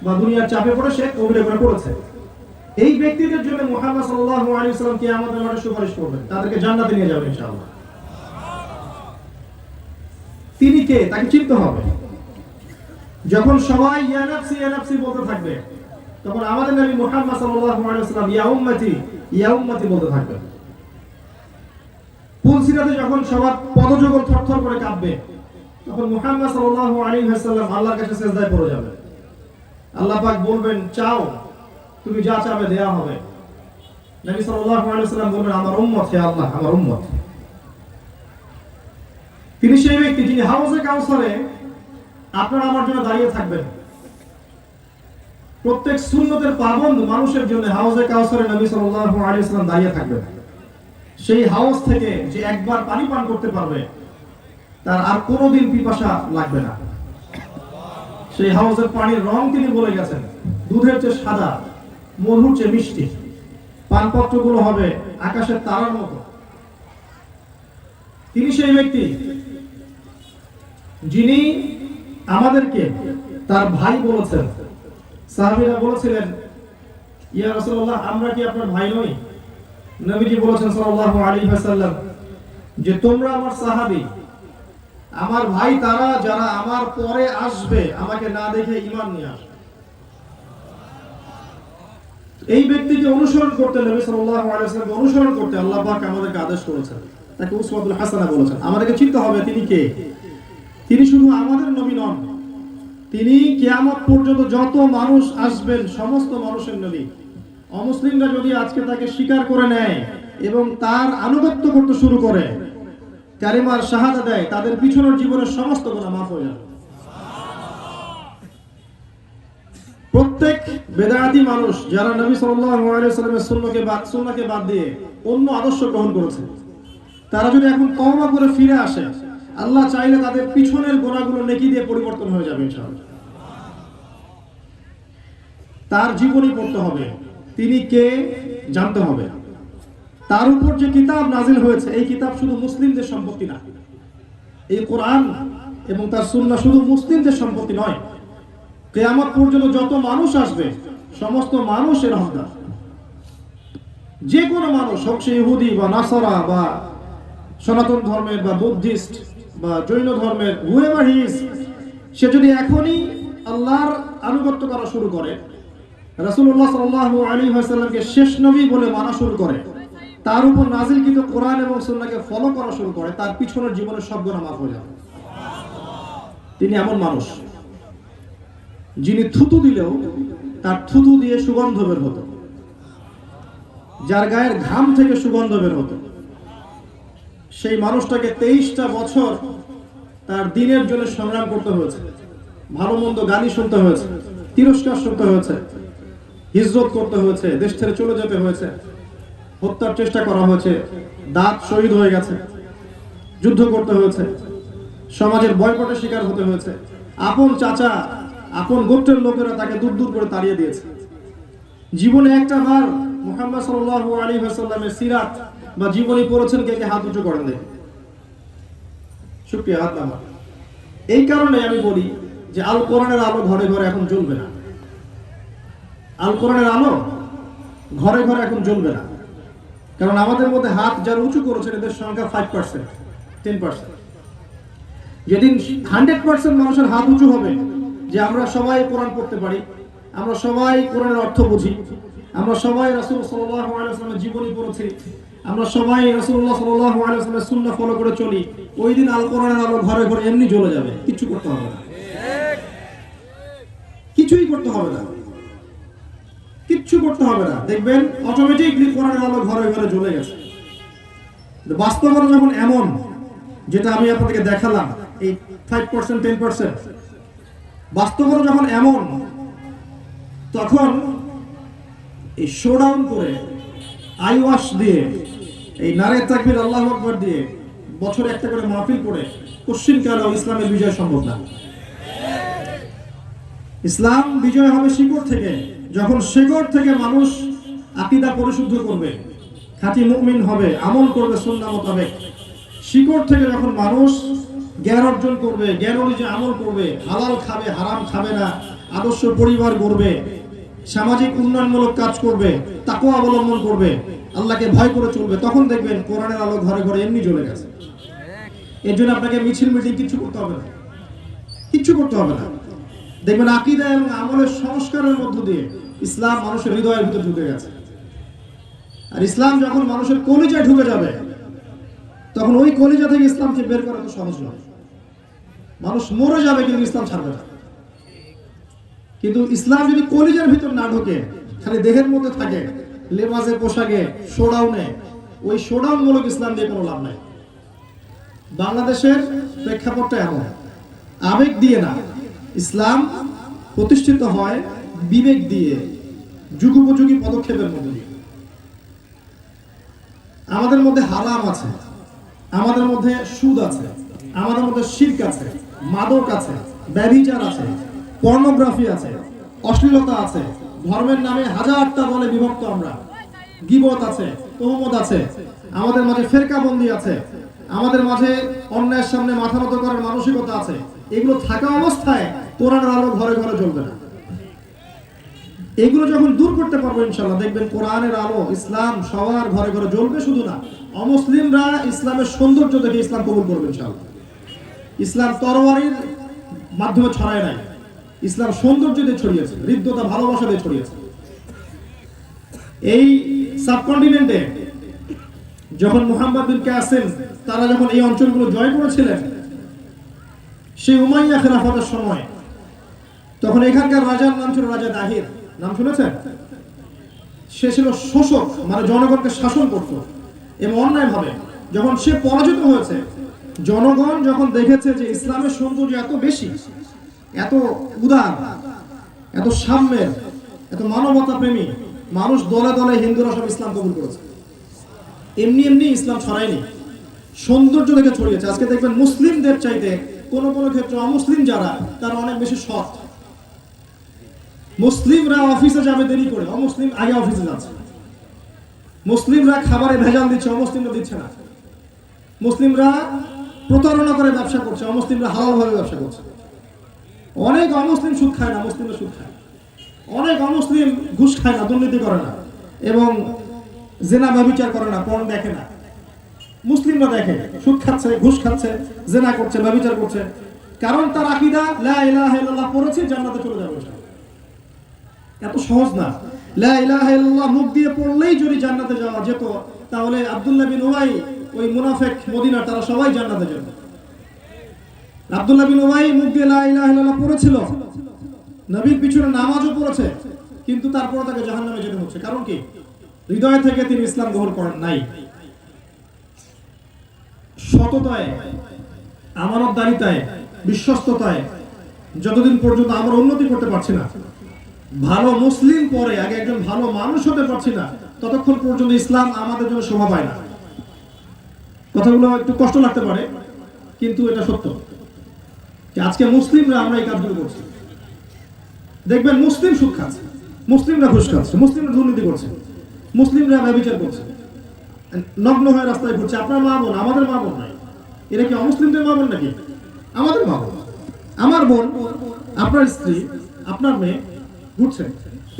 বা দুনিয়ার চাপে পড়ে সে কবিরা করে পড়েছে। এই ব্যক্তিদের জন্য মুহাম্মদ সাল্লাল্লাহু আলাইহি ওয়াসাল্লাম কিয়ামতের মাঠে সুপারিশ করবেন, তাদেরকে জান্নাতে নিয়ে যাবেন ইনশাআল্লাহ। তিনি কে তাকে চিনতে হবে। যখন সবাই ইয়া নাফসি বলতে থাকবে, তখন আমাদের নবী মুহাম্মদ সাল্লাল্লাহু আলাইহি ওয়াসাল্লাম ইয়া উম্মতি বলতে থাকবেন। পুলসিরাতে যখন সবার পদযুগল থরথর করে কাঁপবে, তখন মুহাম্মদ সাল্লাল্লাহু আলাইহি ওয়াসাল্লাম আল্লাহর কাছে সিজদায় পড়ে যাবেন। আল্লাহ পাক বলবেন, চাও, তুমি যা চাবে দেয়া হবে। নবী সাল্লাল্লাহু আলাইহি ওয়াসাল্লাম বলবেন, আমার উম্মত, হে আল্লাহ, আমার উম্মত। তিনি সেই ব্যক্তি যিনি হাউজে কাউসারে আপনারা আমার জন্য দাঁড়িয়ে থাকবেন। প্রত্যেক সুন্নতের পাবন্দ মানুষের জন্য হাউজে কাউসারে নবী সাল্লাল্লাহু আলাইহি ওয়াসাল্লাম দাঁড়িয়ে থাকবেন। সেই হাউজ থেকে যে একবার পানি পান করতে পারবে, তার আর কোনোদিন পিপাসা লাগবে না। সেই হাউজের পানির রং তিনি বলে গেছেন, দুধের চেয়ে সাদা, মধুর চেয়ে মিষ্টি, পানপত্রগুলো হবে আকাশের তারার মতো। তিনি সেই ব্যক্তি যিনি আমাদেরকে তার ভাই বলেছেন। সাহাবীরা বলেছিলেন, ইয়া রাসূলুল্লাহ, আমরা কি আপনার ভাই নই? নবীজি বলেছেন সাল্লাল্লাহু আলাইহি ওয়াসাল্লাম যে তোমরা আমার সাহাবী, আমার ভাই তারা যারা আমার পরে আসবে, আমাকে না দেখে ঈমান নিয়ে আসবে। এই ব্যক্তিকে অনুসরণ করতে, নবী সাল্লাল্লাহু আলাইহি ওয়াসাল্লামকে অনুসরণ করতে আল্লাহ পাক আমাদেরকে আদেশ করেছেন, তাকে উসওয়াতুল হাসানা বলেছেন। আমাদেরকে চিনতে হবে তিনি কে। তিনি শুধু আমাদের নবী নন, তিনি কিয়ামত পর্যন্ত যত মানুষ আসবেন সমস্ত মানুষের নবী। অমুসলিমরা যদি আজকে তাকে স্বীকার করে নেয় এবং তার আনুগত্য করতে শুরু করে, কালিমার শাহাদা দেয়, তাদের পিছনের জীবনের সমস্ত গুনাহ মাফ হয়ে যাবে। প্রত্যেক বেদায়াতি মানুষ যারা নবী সাল্লাল্লাহু আলাইহি ওয়াসাল্লামের সুন্নাহকে বাদ দিয়ে অন্য আদর্শ গ্রহণ করেছে, তারা যদি এখন তওবা করে ফিরে আসে, আল্লাহ চাইলে তাদের পিছনের গুনাহগুলো নেকি দিয়ে পরিবর্তন হয়ে যাবে ইনশাআল্লাহ। তার জীবনী পড়তে হবে, তিনি কে জানতে হবে। তার উপর যে কিতাব নাজিল হয়েছে, এই কিতাব শুধু মুসলিমদের সম্পত্তি না। এই কোরআন এবং তার সুন্নাহ শুধু মুসলিমদের সম্পত্তি নয়, কিয়ামত পর্যন্ত যত মানুষ আসবে সমস্ত মানুষের হকদার। যে কোনো মানুষ হোক, সে ইহুদি বা নাসারা বা সনাতন ধর্মের বা বুদ্ধিস্ট বা জৈন ধর্মের, হুয়েভার হি ইজ, সে যদি এখনই আল্লাহর আনুগত্য করা শুরু করে, রাসূলুল্লাহ সাল্লাল্লাহু আলাইহি ওয়াসাল্লামকে শেষ নবী বলে মানা শুরু করে, তার উপর নাজিলকৃত কোরআন এবং সুন্নাহকে ফলো করা শুরু করে, তার পিছনের জীবনের সব গুনাহ মাফ হয়ে যাবে। তিনি এমন মানুষ যিনি থুতু দিলেও তার থুতু দিয়ে সুগন্ধ বের হতো, যার গায়ের ঘাম থেকে সুগন্ধ বের হতো। সেই মানুষটাকে 23টা বছর তার দিনের জন্য সংগ্রাম করতে হয়েছে, ভালো মন্দ গালি শুনতে হয়েছে, তিরস্কার শুনতে হয়েছে, হিজরত করতে হয়েছে, দেশ ছেড়ে চলে যেতে হয়েছে, হত্যার চেষ্টা করা হয়েছে, দাঁত শহীদ হয়ে গেছে, যুদ্ধ করতে হয়েছে, সমাজের বয়কটের শিকার হতে হয়েছে, আপন চাচা, আপন গোত্রের লোকেরা তাকে দূর দূর করে তাড়িয়ে দিয়েছে। জীবনে একটা বার মুহাম্মদ সাল্লাল্লাহু আলাইহি ওয়াসাল্লামের সিরাত বা জীবনী পড়েছেন? কে কে হাত উঁচু করেন দেখি? শুকরিয়া, হাত নামান। এই কারণে আমি বলি যে আল কোরআনের আলো ঘরে ঘরে এখন জ্বলবে না। আল কোরআনের আলো ঘরে ঘরে এখন জ্বলবে না, কারণ আমাদের মধ্যে হাত যারা উঁচু করেছেন এদের সংখ্যা 5%, 10%। যেদিন 100% মানুষের হাত উঁচু হবে যে আমরা সবাই কোরআন পড়তে পারি, আমরা সবাই কোরআনের অর্থ বুঝি, আমরা সবাই রাসূল সাল্লাল্লাহু আলাইহি ওয়াসাল্লামের জীবনী পড়েছি, আমরা সবাই রাসূলুল্লাহ সাল্লাল্লাহু আলাইহি ওয়াসাল্লামের সুন্নাহ ফলো করে চলি, ওই দিন আল কোরআনের আলো ঘরে ঘরে এমনি জ্বলে যাবে। কিছু করতে হবে না, কিছুই করতে হবে না, কিচ্ছু করতে হবে না, দেখবেন অটোমেটিকলি কোরআনের আলো ঘরে ঘরে জ্বলে গেছে। বাস্তবতা যখন এমন, যেটা আমি আপনাদেরকে দেখালাম, এই 5%, 10%, বাস্তবতা যখন এমন, তখন এই শোডাউন করে, আইওয়াশ দিয়ে, এই নারে তাকবীর আল্লাহু আকবার দিয়ে বছরে একটা করে মাহফিল করে কোশ্চিনকালেও ইসলামের বিজয় সম্ভব না। ইসলাম বিজয় হবে শিকড় থেকে, যখন শিকড় থেকে মানুষ আকীদা পরিশুদ্ধ করবে, খাঁটি মুমিন হবে, আমল করবে সুন্নাহ মোতাবেক। শিকড় থেকে যখন মানুষ জ্ঞান অর্জন করবে, জ্ঞান অনুযায়ী আমল করবে, হালাল খাবে, হারাম খাবে না, আদর্শ পরিবার গড়বে, সামাজিক উন্নয়নমূলক কাজ করবে, তাকওয়া অবলম্বন করবে, আল্লাহকে ভয় করে চলবে, তখন দেখবেন কোরআনের আলো ঘরে ঘরে এমনি জ্বলে গেছে। এর জন্য আপনাকে মিছিল মিটিং কিচ্ছু করতে হবে না, কিচ্ছু করতে হবে না। দেখবেন আকীদা এবং আমলের সংস্কারের মধ্য দিয়ে ইসলাম মানুষের হৃদয়ের ভিতরে ঢুকে গেছে। আর ইসলাম যখন মানুষের কলিজায় ঢুকে যাবে, তখন ওই কলিজা থেকে ইসলামকে বের করা তো সহজ নয়। মানুষ মরে যাবে কিন্তু ইসলাম ছাড়বে না। কিন্তু ইসলাম যদি কলিজার ভিতর না ঢোকে, খালি দেহের মধ্যে থাকে, লেবাসে, পোশাকে, শোডাউনে, ওই শোডাউন মূলক ইসলাম দিয়ে কোনো লাভ নাই। বাংলাদেশের প্রেক্ষাপটটা এমন, আবেগ দিয়ে না, ইসলাম প্রতিষ্ঠিত হয় বিবেক দিয়ে, যুগোপযোগী পদক্ষেপের মধ্যে দিয়ে। আমাদের মধ্যে হারাম আছে, আমাদের মধ্যে সুদ আছে, আমাদের মধ্যে শিরক আছে, মাদক আছে, ব্যভিচার আছে, পর্নোগ্রাফি আছে, অশ্লীলতা আছে, ধর্মের নামে হাজারটা দলে বিভক্ত আমরা, গীবত আছে, তোহমত আছে, আমাদের মাঝে ফেরকাবন্দি আছে, আমাদের মাঝে অন্যায়ের সামনে মাথা নত করার মানসিকতা আছে। এগুলো থাকা অবস্থায় কোরআনের আলো ঘরে ঘরে জ্বলবে না। এগুলো যখন দূর করতে পারবো ইনশাআল্লাহ, দেখবেন কোরআনের আলো, ইসলাম সবার ঘরে ঘরে জ্বলবে। শুধু না, অমুসলিমরা ইসলামের সৌন্দর্য দেখে ইসলাম কবুল করবে ইনশাআল্লাহ। ইসলাম তরবারির মাধ্যমে ছড়ায় নাই, ইসলাম সৌন্দর্য দিয়ে ছড়িয়েছে, হৃদ্যতা, ভালোবাসা দিয়ে ছড়িয়েছে। এই সাবকন্টিনেন্টে যখন মুহাম্মদ বিন কাসিম তারা যখন এই অঞ্চলগুলো জয় করেছিলেন, সেই উমাইয়া খেলাফতের সময়, তখন এখানকার রাজার নাম ছিল রাজা দাহির। নাম শুনেছেন? সে ছিল শোষক, মানে জনগণকে শাসন করত এবং অন্যায় ভাবে। যখন সে পরাজিত হয়েছে, জনগণ যখন দেখেছে যে ইসলামের সৌন্দর্য এত বেশি, এত উদার, এত সাম্যের, এত মানবতা প্রেমী, মানুষ দলে দলে, হিন্দুরা সব ইসলাম কবুল করেছে। এমনি এমনি ইসলাম ছড়ায়নি, সৌন্দর্য দেখে ছড়িয়েছে। আজকে দেখবেন মুসলিমদের চাইতে কোনো কোনো ক্ষেত্রে অমুসলিম যারা, তারা অনেক বেশি সৎ। মুসলিমরা অফিসে যাবে দেরি করে, অমুসলিম আগে অফিসে যাচ্ছে। মুসলিমরা খাবারে ভেজাল দিচ্ছে, অমুসলিমরা দিচ্ছে না। মুসলিমরা প্রতারণা করে ব্যবসা করছে, অমুসলিমরা হালালভাবে ব্যবসা করছে। অনেক অমুসলিম সুদ খায় না, মুসলিমরা সুদ খায়। অনেক অমুসলিম ঘুষ খায় না, দুর্নীতি করে না, এবং জেনা ব্যভিচার করে না, পর্ন দেখে না। মুসলিমরা দেখে, সুদ খাচ্ছে, ঘুষ খাচ্ছে, জেনা করছে, ব্যভিচার করছে। কারণ তার আকীদা লা ইলাহা ইল্লাল্লাহ পড়েছে, জান্নাতে চলে যাবে। এত সহজ না। লা ইলাহা ইল্লাল্লাহ মুখ দিয়ে পড়লেই যদি জান্নাতে যাওয়া যেত, তাহলে আব্দুল্লাহ বিন উবাই, ওই মুনাফিক মদিনার, তারা সবাই জান্নাতে যেত। আব্দুল্লাহ বিন উবাই মুখ দিয়ে লা ইলাহা ইল্লাল্লাহ পড়েছিল, নবীর পিছনে নামাজও পড়েছে, কিন্তু তারপরে তাকে জাহান্নামে যেতে হচ্ছে। কারণ কি? হৃদয় থেকে তিনি ইসলাম গ্রহণ করেন নাই। সততায়, আমানতদারিতায়, বিশ্বস্ততায় যতদিন পর্যন্ত আমরা উন্নতি করতে পারছি না, ভালো মুসলিম পরে আগে একজন ভালো মানুষ হতে পারছি না, ততক্ষণ পর্যন্ত ইসলাম আমাদের জন্য শোভা পায় না। কথাগুলো একটু কষ্ট লাগতে পারে, কিন্তু এটা সত্য। আজকে মুসলিমরা আমরা এই কাজগুলো করছি। দেখবেন মুসলিম সুদ খাচ্ছে, মুসলিমরা ঘুষ খাচ্ছে, মুসলিমরা দুর্নীতি করছে, মুসলিমরা ব্যভিচার করছে, নগ্ন হয়ে রাস্তায় ঘুরছে। আপনার মা বোন, আমাদের মা বোন নাই। এরা কি অমুসলিমদের মা বোন নাকি? আমাদের মা বোন, আমার বোন, আপনার স্ত্রী, আপনার মেয়ে ঘুরছে।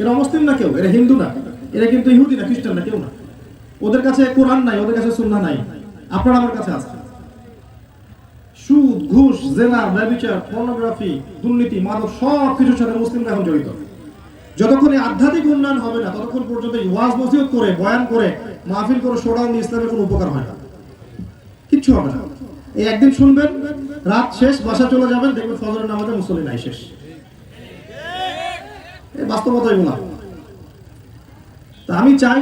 এরা অমুসলিম না কেউ, এরা হিন্দু না, এরা কিন্তু ইহুদি না, খ্রিস্টান না, কেউ না। ওদের কাছে কোরআন নাই, ওদের কাছে সুন্নাহ নাই, আপনার আমার কাছে আছে। সুদ, ঘুষ, জেনা, ব্যভিচার, পর্নোগ্রাফি, দুর্নীতি, মাদক, সব কিছুর সাথে মুসলিমরা এখন জড়িত। যতক্ষণ আধ্যাত্মিক উন্নয়ন হবে না, ততক্ষণ পর্যন্ত ওয়াজ নসিহত করে, বয়ান করে, মাহফিল করে, শোডাউন দিয়ে ইসলামের কোনো উপকার হয় না, কিচ্ছু হবে না। এই একদিন শুনবেন, রাত শেষ, বাসা চলে যাবেন, দেখবেন ফজরের নামাজে মুসল্লি নাই, শেষ। এই বাস্তবতা এগুলো। তা আমি চাই,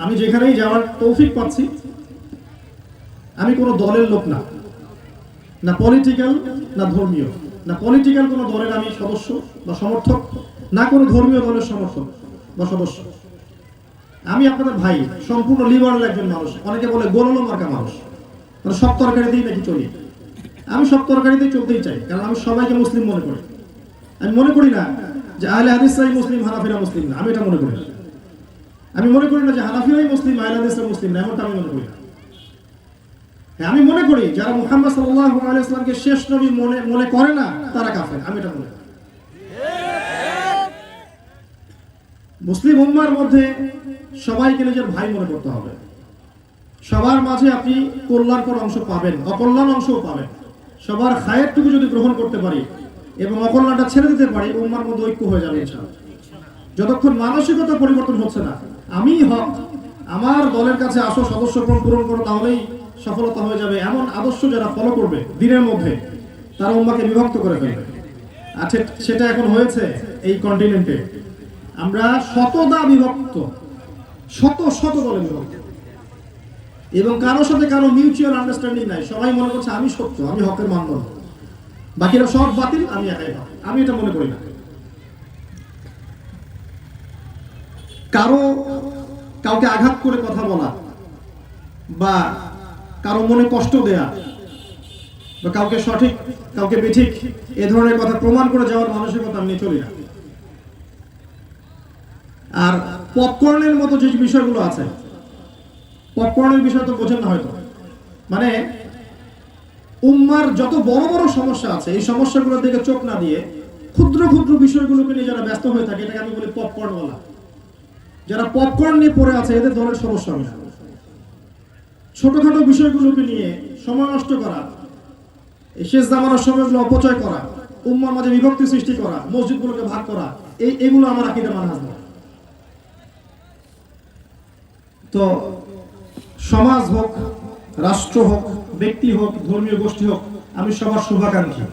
আমি যেখানেই যাওয়ার তৌফিক পাচ্ছি, আমি কোনো দলের লোক না, না পলিটিক্যাল, না ধর্মীয়, না পলিটিক্যাল কোনো দলের আমি সদস্য বা সমর্থক, না কোনো ধর্মীয় দলের সমর্থক বা সদস্য। আমি আপনাদের ভাই, সম্পূর্ণ লিবারাল একজন মানুষ। অনেকে বলে গোললো মার্কা মানুষ, মানে সব তরকারি দিয়ে নাকি চলি। আমি সব তরকারিতেই চলতেই চাই, কারণ আমি সবাইকে মুসলিম মনে করি। আমি মনে করি না যে আহলে হাদিসরাই মুসলিম, হানাফিরা মুসলিম না, আমি এটা মনে করি না। আমি মনে করি না যে হানাফিরাই মুসলিম, আহলে হাদিসরা মুসলিম না, এমনটা আমি মনে করি না। হ্যাঁ, আমি মনে করি যারা মুহাম্মদ সাল্লাল্লাহু আলাইহি ওয়াসাল্লামকে শেষ নবী মনে করে না তারা কাফের, আমি এটা মনে করি। মুসলিম উম্মার মধ্যে সবাইকে নিজের ভাই মনে করতে হবে। সবার মাঝে আপনি কল্যাণকর অংশ পাবেন, অকল্যাণ অংশও পাবেন। সবার খায়েরটুকু যদি গ্রহণ করতে পারি এবং অকল্যাণটা ছেড়ে দিতে পারি, উম্মার মধ্যে ঐক্য হয়ে যাবে ইনশাআল্লাহ। যতক্ষণ মানসিকতা পরিবর্তন হচ্ছে না, আমি হক, আমার দলের কাছে আসো, সদস্য পূরণ করো, তাহলেই সফলতা হয়ে যাবে, এমন আদর্শ যারা ফলো করবে দিনের মধ্যে, তারা উম্মাকে বিভক্ত করে ফেলবে। আচ্ছা, সেটা এখন হয়েছে এই কন্টিনেন্টে। আমরা শতদা বিভক্ত, শত দলে বিভক্ত, এবং কারোর সাথে কারো মিউচুয়াল আন্ডারস্ট্যান্ডিং নাই। সবাই মনে করছে আমি সত্য, আমি হকের মানদণ্ড, বাকিরা সব বাতিল, আমি একাই হক। আমি এটা মনে করি না। কাউকে আঘাত করে কথা বলা বা কারো মনে কষ্ট দেয়া বা কাউকে সঠিক কাউকে বেঠিক এ ধরনের কথা প্রমাণ করে যাওয়ার মানসিকতা আমি চলি না। আর পপকর্নের মতো যে বিষয়গুলো আছে, পপকর্নের বিষয় তো বোঝেন না হয়তো, মানে উম্মার যত বড় বড় সমস্যা আছে এই সমস্যাগুলোর দিকে চোখ না দিয়ে ক্ষুদ্র ক্ষুদ্র বিষয়গুলোকে নিয়ে যারা ব্যস্ত হয়ে থাকে, এটাকে আমি বলি পপকর্ন বলা। যারা পপকর্ন নিয়ে পড়ে আছে এদের ধরনের সমস্যা হবে না। ছোটখাটো বিষয়গুলোকে নিয়ে সময় নষ্ট করা, শেষ জামানার সময়গুলো অপচয় করা, উম্মার মাঝে বিভক্তি সৃষ্টি করা, মসজিদগুলোকে ভাগ করা, এগুলো আমার আকীদা মানহাজ না। তো সমাজ হোক, রাষ্ট্র হোক, ব্যক্তি হোক, ধর্মীয় গোষ্ঠী হোক, আমি সবার শুভাকাঙ্ক্ষী।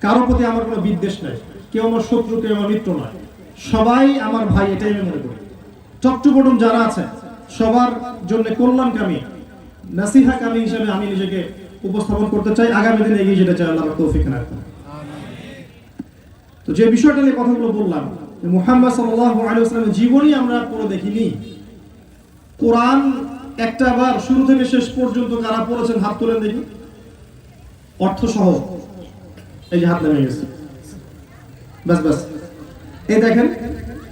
কারোর প্রতি আমার কোনো বিদ্বেষ নাই, কেউ আমার শত্রু, কেউ আমার মিত্র নয়, সবাই আমার ভাই, এটাই আমি মনে করি। চট্টগ্রাম যারা আছে সবার জন্য কল্যাণকামী, নাসিহাকামী হিসেবে আমি নিজেকে উপস্থাপন করতে চাই, আগামী দিনে এগিয়ে যেতে চাই। আল্লাহ তৌফিক দান করুন। তো যে বিষয়টা নিয়ে কথাগুলো বললাম, মুহাম্মদ সাল্লাল্লাহু আলাইহি ওয়াসাল্লামের জীবনী আমরা পড়ে দেখিনি। কোরআন একটা বার শুরু থেকে শেষ পর্যন্ত কারা পড়েছেন হাত তোলেন দেখি, অর্থ সহ। এই যে হাত নেমে গেছে, বাস এই দেখেন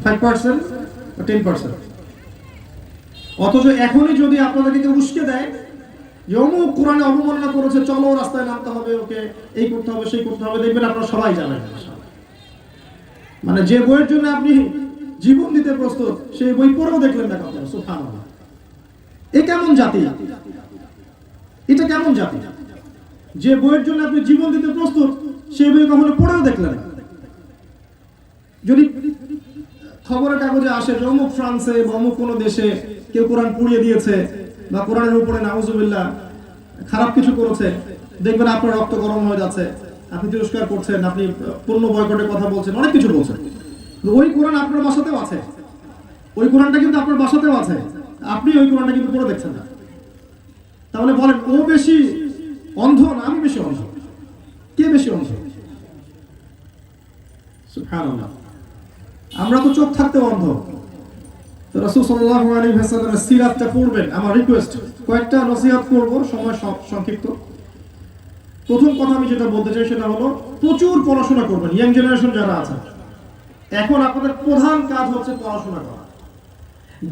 5% বা 10%। অথচ এখনই যদি আপনাদেরকে কেউ উস্কে দেয় যে অমুক কোরআনে অবমাননা করেছে, চলো রাস্তায় নামতে হবে, ওকে এই করতে হবে, সেই করতে হবে, দেখবেন আপনারা সবাই যাবেন। মানে যে বইয়ের জন্য আপনি জীবন দিতে প্রস্তুত, সেই বই পড়েও দেখলেন না কখনো। সুবহানাল্লাহ, এ কেমন জাতি, এটা কেমন জাতি? যে বইয়ের জন্য আপনি জীবন দিতে প্রস্তুত, সেই বই কখনো পড়েও দেখলেন না। যদি খবরের কাগজে আসে যে অমুক ফ্রান্সে বা অমুক কোনো দেশে কেউ কোরআন পুড়িয়ে দিয়েছে বা কোরআনের উপরে নাউজুবিল্লাহ খারাপ কিছু করেছে, দেখবেন আপনার রক্ত গরম হয়ে যাচ্ছে, আপনি তিরস্কার করছেন, আপনি পূর্ণ বয়কটের কথা বলছেন, অনেক কিছু বলছেন। ওই কোরআন আপনার বাসাতেও আছে, ওই কোরআনটা কিন্তু আপনার বাসাতেও আছে, আপনি ওই কোরআনটা কিন্তু পড়ে দেখছেন না। তাহলে বলেন ও বেশি অন্ধ না আমি বেশি অন্ধ? কে বেশি অন্ধ? সুবহানাল্লাহ, আমরা তো চোখ থাকতে অন্ধ। তো রাসূল সাল্লাল্লাহু আলাইহি ওয়াসাল্লামের সিরাতটা পড়বেন, আমার রিকোয়েস্ট, কয়েকটা নসিহত করব, সময় সংক্ষিপ্ত। প্রথম কথা আমি যেটা বলতে চাই সেটা হলো প্রচুর পড়াশোনা করবেন। ইয়াং জেনারেশন যারা আছে, এখন আপনাদের প্রধান কাজ হচ্ছে পড়াশোনা করা।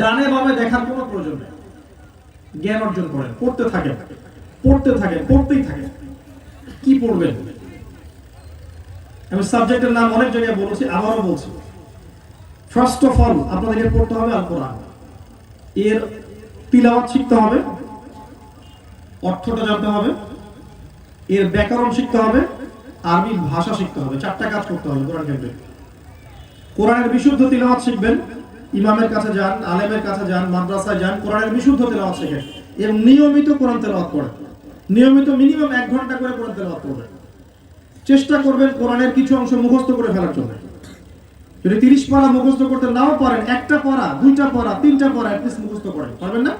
ডানে বামে দেখার কোনো প্রয়োজন নেই, জ্ঞান অর্জন করেন, পড়তেই থাকেন। কি পড়বেন? আমি সাবজেক্টের নাম অনেক জায়গায় বলেছি, আবারও বলছি। ফার্স্ট অফ অল আপনাদেরকে পড়তে হবে আল কোরআন। এর তিলাওয়াত শিখতে হবে, অর্থটা জানতে হবে, এর ব্যাকরণ শিখতে হবে, আরবি ভাষা শিখতে হবে। 4টা কাজ করতে হবে কোরআন কেন্দ্রিক। কোরআনের বিশুদ্ধ তিলাওয়াত শিখবেন, ইমামের কাছে যান, আলেমের কাছে যান, মাদ্রাসায় যান, কোরআনের বিশুদ্ধ তেলাওয়াত শেখেন এবং নিয়মিত কোরআন তেলাওয়াত করেন। নিয়মিত মিনিমাম 1 ঘন্টা করে কোরআন তেলাওয়াত করবেন। চেষ্টা করবেন কোরআনের কিছু অংশ মুখস্থ করে ফেলার জন্য। যদি 30 পারা মুখস্থ করতে নাও পারেন, 1টা পারা, 2টা পারা, 3টা পারা অ্যাটলিস্ট মুখস্থ করেন। পারবেন না?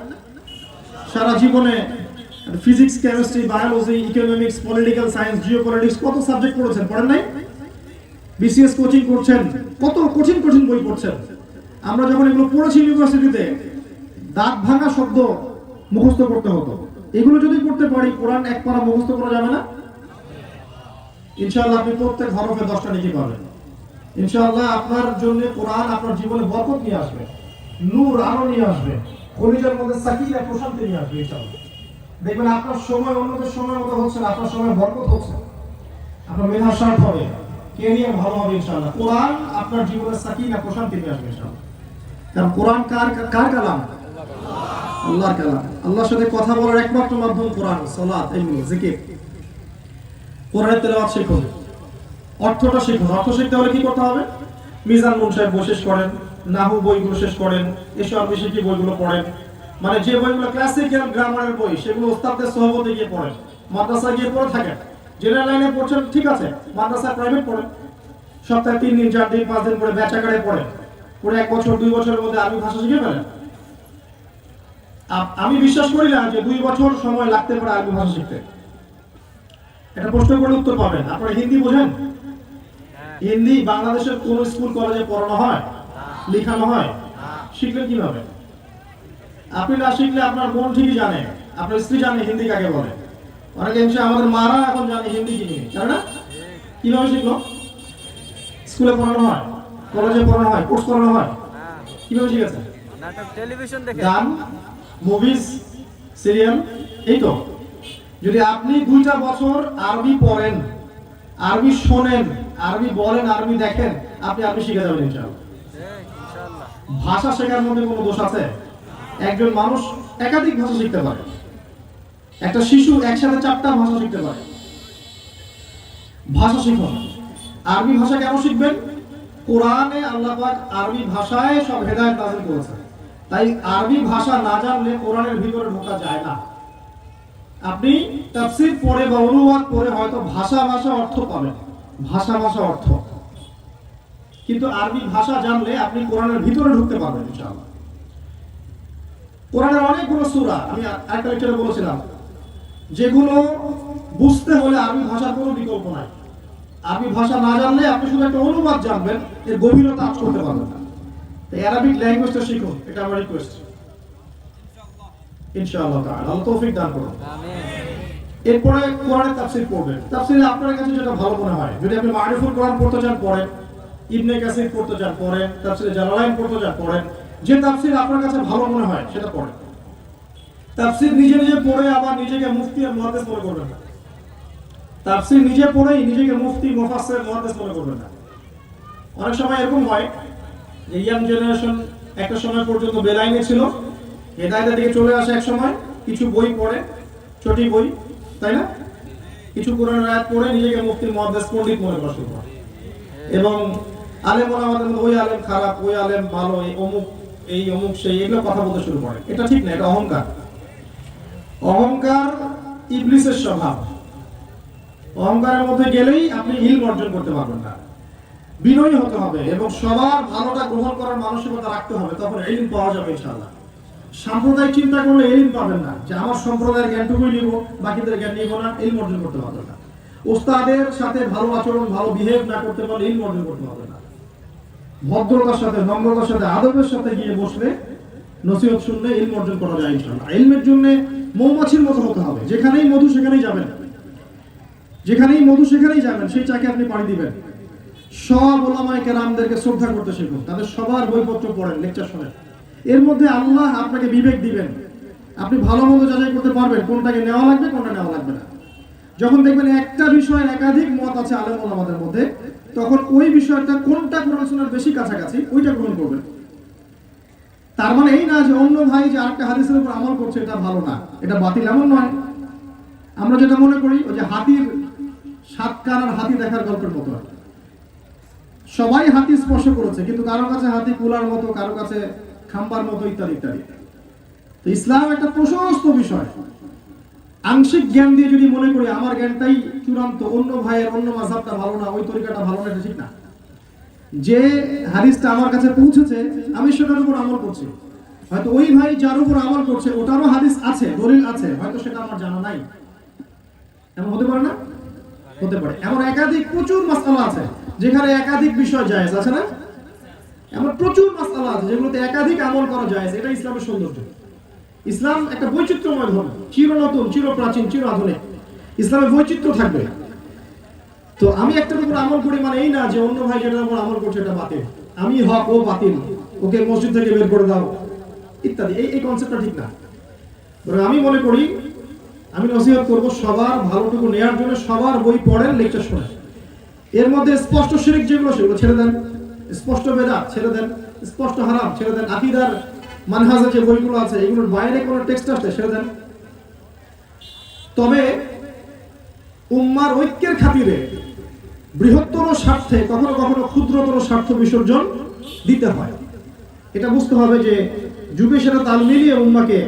সারা জীবনে physics, chemistry, biology, economics, political science, geopolitics কত সাবজেক্ট পড়েছেন, পড়েন নাই? বিসিএস কোচিং করছেন, কত কঠিন বই পড়ছেন। আমরা যখন এগুলো পড়েছি ইউনিভার্সিটিতে, দাঁত ভাঙা শব্দ মুখস্থ করতে হতো। এগুলো যদি করতে পারি, কোরআন 1 পারা মুখস্থ করা যাবে না? ইনশাআল্লাহ আপনি প্রত্যেক হরফে 10টা নেকি পাবেন। ইনশাআল্লাহ আপনার জন্য কোরআন আপনার জীবনে বরকত নিয়ে আসবে, নূর আলো নিয়ে আসবে, কলিজার মধ্যে সাকিনা প্রশান্তি নিয়ে আসবে ইনশাআল্লাহ। দেখবেন আপনার সময় অন্যদের সময় মতো হচ্ছে না, আপনার সময় বরকত হচ্ছে, আপনার মেধা শার্প হবে, ক্যারিয়ার ভালো হবে ইনশাআল্লাহ। কোরআন আপনার জীবনে সাকিনা প্রশান্তি নিয়ে আসবে ইনশাআল্লাহ। কারণ কোরআন কার কালাম? আল্লাহর কালাম। আল্লাহর সাথে কথা বলার একমাত্র মাধ্যম কোরআন, সালাত, এগুলো জিকির। কোরআনের তেলাওয়াত শিখুন, অর্থটা শিখুন। অর্থ শিখতে হলে কি করতে হবে? মিজান মুন সাহেব বই শেষ করেন, নাহু বইগুলো শেষ করেন, এসব বিশেষী বইগুলো পড়েন। মানে যে বইগুলো ক্লাসিক্যাল গ্রামারের বই সেগুলো ওস্তাদদের সহবতে গিয়ে পড়েন, মাদ্রাসা গিয়ে পড়ে থাকেন। জেনারেল লাইনে পড়ছেন ঠিক আছে, মাদ্রাসা প্রাইভেট পড়েন, সপ্তাহে 3 দিন 4 দিন 5 দিন করে ব্যাচ আকারে পড়েন, পড়ে 1 বছর 2 বছরের মধ্যে আরবি ভাষা শিখে ফেলেন। আমি বিশ্বাস করি না যে 2 বছর সময় লাগতে পারে আরবি ভাষা শিখতে। এটা প্রশ্ন করে উত্তর পাবেন। আপনারা হিন্দি বোঝেন? হিন্দি বাংলাদেশের কোন স্কুল কলেজে পড়ানো হয়, লেখানো হয়? শিখলেন কিভাবে? আপনি না শিখলে আপনার বোন ঠিকই জানে, আপনার স্ত্রী জানে হিন্দি কাকে বলে। অনেকে এসে আমাদের মারা এখন জানে হিন্দি কি নিয়ে, জানে না? কিভাবে শিখলো? স্কুলে পড়ানো হয়, কলেজে পড়ানো হয়, কোর্স করানো হয়। কিভাবে শিখেছে? নাটক, টেলিভিশন দেখে, গান, মুভিজ, সিরিয়াল, এই তো। যদি আপনি 2টা বছর আরবি পড়েন, আরবি শোনেন, আরবি বলেন, আরবি দেখেন, আপনি আরবি শিখে যাবেন ইনশাআল্লাহ। ভাষা শেখার মধ্যে কোনো দোষ আছে? একজন মানুষ একাধিক ভাষা শিখতে পারে, একটা শিশু একসাথে 4টা ভাষা শিখতে পারে। ভাষা শিখুন। আরবি ভাষা কেন শিখবেন? কোরআনে আল্লাহ পাক আরবি ভাষায় সব হেদায়েত নাযিল করেছেন। তাই আরবি ভাষা না জানলে কোরআনের ভিতরে ঢোকা যায় না। আপনি তাফসীর পড়ে বা অনুবাদ পড়ে হয়তো ভাষা অর্থ পাবেন, ভাষা অর্থ, কিন্তু আরবি ভাষা জানলে আপনি কোরআনের ভিতরে ঢুকতে পারবেন ইনশাআল্লাহ। কোরআনের অনেকগুলো সূরা আমি আরেকটা লেকচারে বলেছিলাম, যেগুলো বুঝতে হলে আরবি ভাষার কোনো বিকল্প নাই। আরবি ভাষা না জানলে আপনি শুধু একটা অনুবাদ জানবেন, এর গভীরতা আঁচ করতে পারবেন না। তাই আরবিক ল্যাঙ্গুয়েজটা শিখুন, এটা আমার রিকোয়েস্ট ইনশাআল্লাহ তাআলা। আল্লাহ তৌফিক দান করুন। আমিন। এরপরে কোরআনের তাফসীর পড়বেন। তাফসীরে আপনার কাছে যেটা ভালো মনে হয়, যদি আপনি মারিফুল কোরআন পড়তে চান পড়েন, ইবনে কাসির পড়তে চান পড়েন, তাফসীরে জালালাইন পড়তে চান পড়েন। যে তাফসীর আপনার কাছে ভালো মনে হয় সেটা পড়েন। তাফসীর নিজে পড়ে আবার নিজেকে মুফতি আর মুহাদ্দিস মনে করবেন না। তাফসীর নিজে পড়েই নিজেকে মুফতি, মুফাসসির, মুহাদ্দিস মনে করবেন না। অনেক সময় এরকম হয় যে ইয়াং জেনারেশন একটা সময় পর্যন্ত বেলাইনে ছিল, হেদায়েতের দিকে চলে আসে এক সময়, কিছু বই পড়ে, ছোটি বই, তাই না? কিছু কোরআনের আয়াত পড়ে নিজেকে মুফতি, মুহাদ্দিস, পণ্ডিত মনে করা শুরু করে। এবং আলেম ওলামাদের মধ্যে ওই আলেম খারাপ, ওই আলেম ভালো, এই অমুক সেই, এগুলো কথা বলতে শুরু করে। এটা ঠিক না, এটা অহংকার। অহংকার ইবলিসের স্বভাব। অহংকারের মধ্যে গেলেই আপনি ইলম অর্জন করতে পারবেন না। বিনয়ী হতে হবে এবং সবার ভালোটা গ্রহণ করার মানসিকতা রাখতে হবে, তখন ইলম পাওয়া যাবে ইনশাআল্লাহ। সাম্প্রদায়িক চিন্তা করলে ইলম পাবেন না, যে আমার সম্প্রদায়ের জ্ঞানটুকুই নিব, বাকিদের জ্ঞান নিব না, ইলম অর্জন করতে পারবেন না। ওস্তাদের সাথে ভালো আচরণ, ভালো বিহেভ না করতে পারলে ইলম অর্জন করতে পারবেন না। ভদ্রতার সাথে, নম্রতার সাথে, আদবের সাথে গিয়ে বসলে, নসিহত শুনলে ইলম অর্জন করা যায় ইনশাআল্লাহ। ইলমের জন্য মৌমাছির মতো হতে হবে, যেখানেই মধু সেখানেই যাবেন, যেখানেই মধু সেখানেই যাবেন, সেই চাকে আপনি পানি দিবেন। সব ওলামায়ে কেরামদেরকে শ্রদ্ধা করতে শিখুন, তাদের সবার বইপত্র পড়েন, লেকচার শোনেন। এর মধ্যে আল্লাহ আপনাকে বিবেক দিবেন, আপনি ভালো মন্দ যাচাই করতে পারবেন, কোনটাকে নেওয়া লাগবে, কোনটা নেওয়া লাগবে না। যখন দেখবেন একটা বিষয়ের একাধিক মত আছে আলেম ওলামাদের মধ্যে, তখন ওই বিষয়টা কোনটা কোরআন সুন্নাহর বেশি কাছাকাছি, ওইটা গ্রহণ করবেন। তার মানে এই না যে অন্য ভাই যে আরেকটা হাদিসের উপর আমল করছে এটা ভালো না, এটা বাতিল, এমন নয়। আমরা যেটা মনে করি ওই যে হাতির 7 কান আর হাতি দেখার গল্পের মতো, সবাই হাতি স্পর্শ করেছে, কিন্তু কারো কাছে হাতি কুলার মতো, কারো কাছে খাম্বার মতো, ইত্যাদি ইত্যাদি। তো ইসলাম একটা প্রশস্ত বিষয়। আংশিক জ্ঞান দিয়ে যদি মনে করি আমার জ্ঞানটাই চূড়ান্ত, অন্য ভাইয়ের অন্য মাযহাবটা ভালো না, ওই তরিকাটা ভালো না, এটা ঠিক না। যে হাদিসটা আমার কাছে পৌঁছেছে আমি সেটার উপর আমল করছি, হয়তো ওই ভাই যার উপর আমল করছে ওটারও হাদিস আছে, দলিল আছে, হয়তো সেটা আমার জানা নাই। এমন হতে পারে না? হতে পারে। এমন একাধিক প্রচুর মাসআলা আছে যেখানে একাধিক বিষয় জায়েজ আছে না? এমন প্রচুর মাসআলা আছে যেগুলোতে একাধিক আমল করা জায়েজ। এটা ইসলামের সৌন্দর্য। ইসলাম একটা বৈচিত্র্যময় ধর্ম, চির নতুন, চির প্রাচীন, চির আধুনিক। ইসলামে বৈচিত্র্য থাকবে। তো আমি একটার উপর আমল করি মানে এই না যে অন্য ভাই যেটার উপর আমল করছে এটা বাতিল, আমি হক ও বাতিল, ওকে মসজিদ থেকে বের করে দাও ইত্যাদি, এই কনসেপ্টটা ঠিক না। আমি মনে করি আমি নসিহত করব সবার ভালোটুকু নেওয়ার জন্য সবার বই পড়েন, লেকচার শোনেন। এর মধ্যে স্পষ্ট শিরক যেগুলো সেগুলো ছেড়ে দেন, স্পষ্ট বেদাত ছেড়ে দেন, স্পষ্ট হারাম ছেড়ে দেন, আকীদার মানহাজের যে বইগুলো আছে এগুলোর বাইরে কোনো টেক্সট আসলে ছেড়ে দেন। তবে উম্মার ঐক্যের খাতিরে বৃহত্তর স্বার্থে কখনো কখনো ক্ষুদ্রতর স্বার্থ বিসর্জন দিতে হয়। এটা বুঝতে হবে যে যুগের সাথে তাল মিলিয়ে উম্মাকে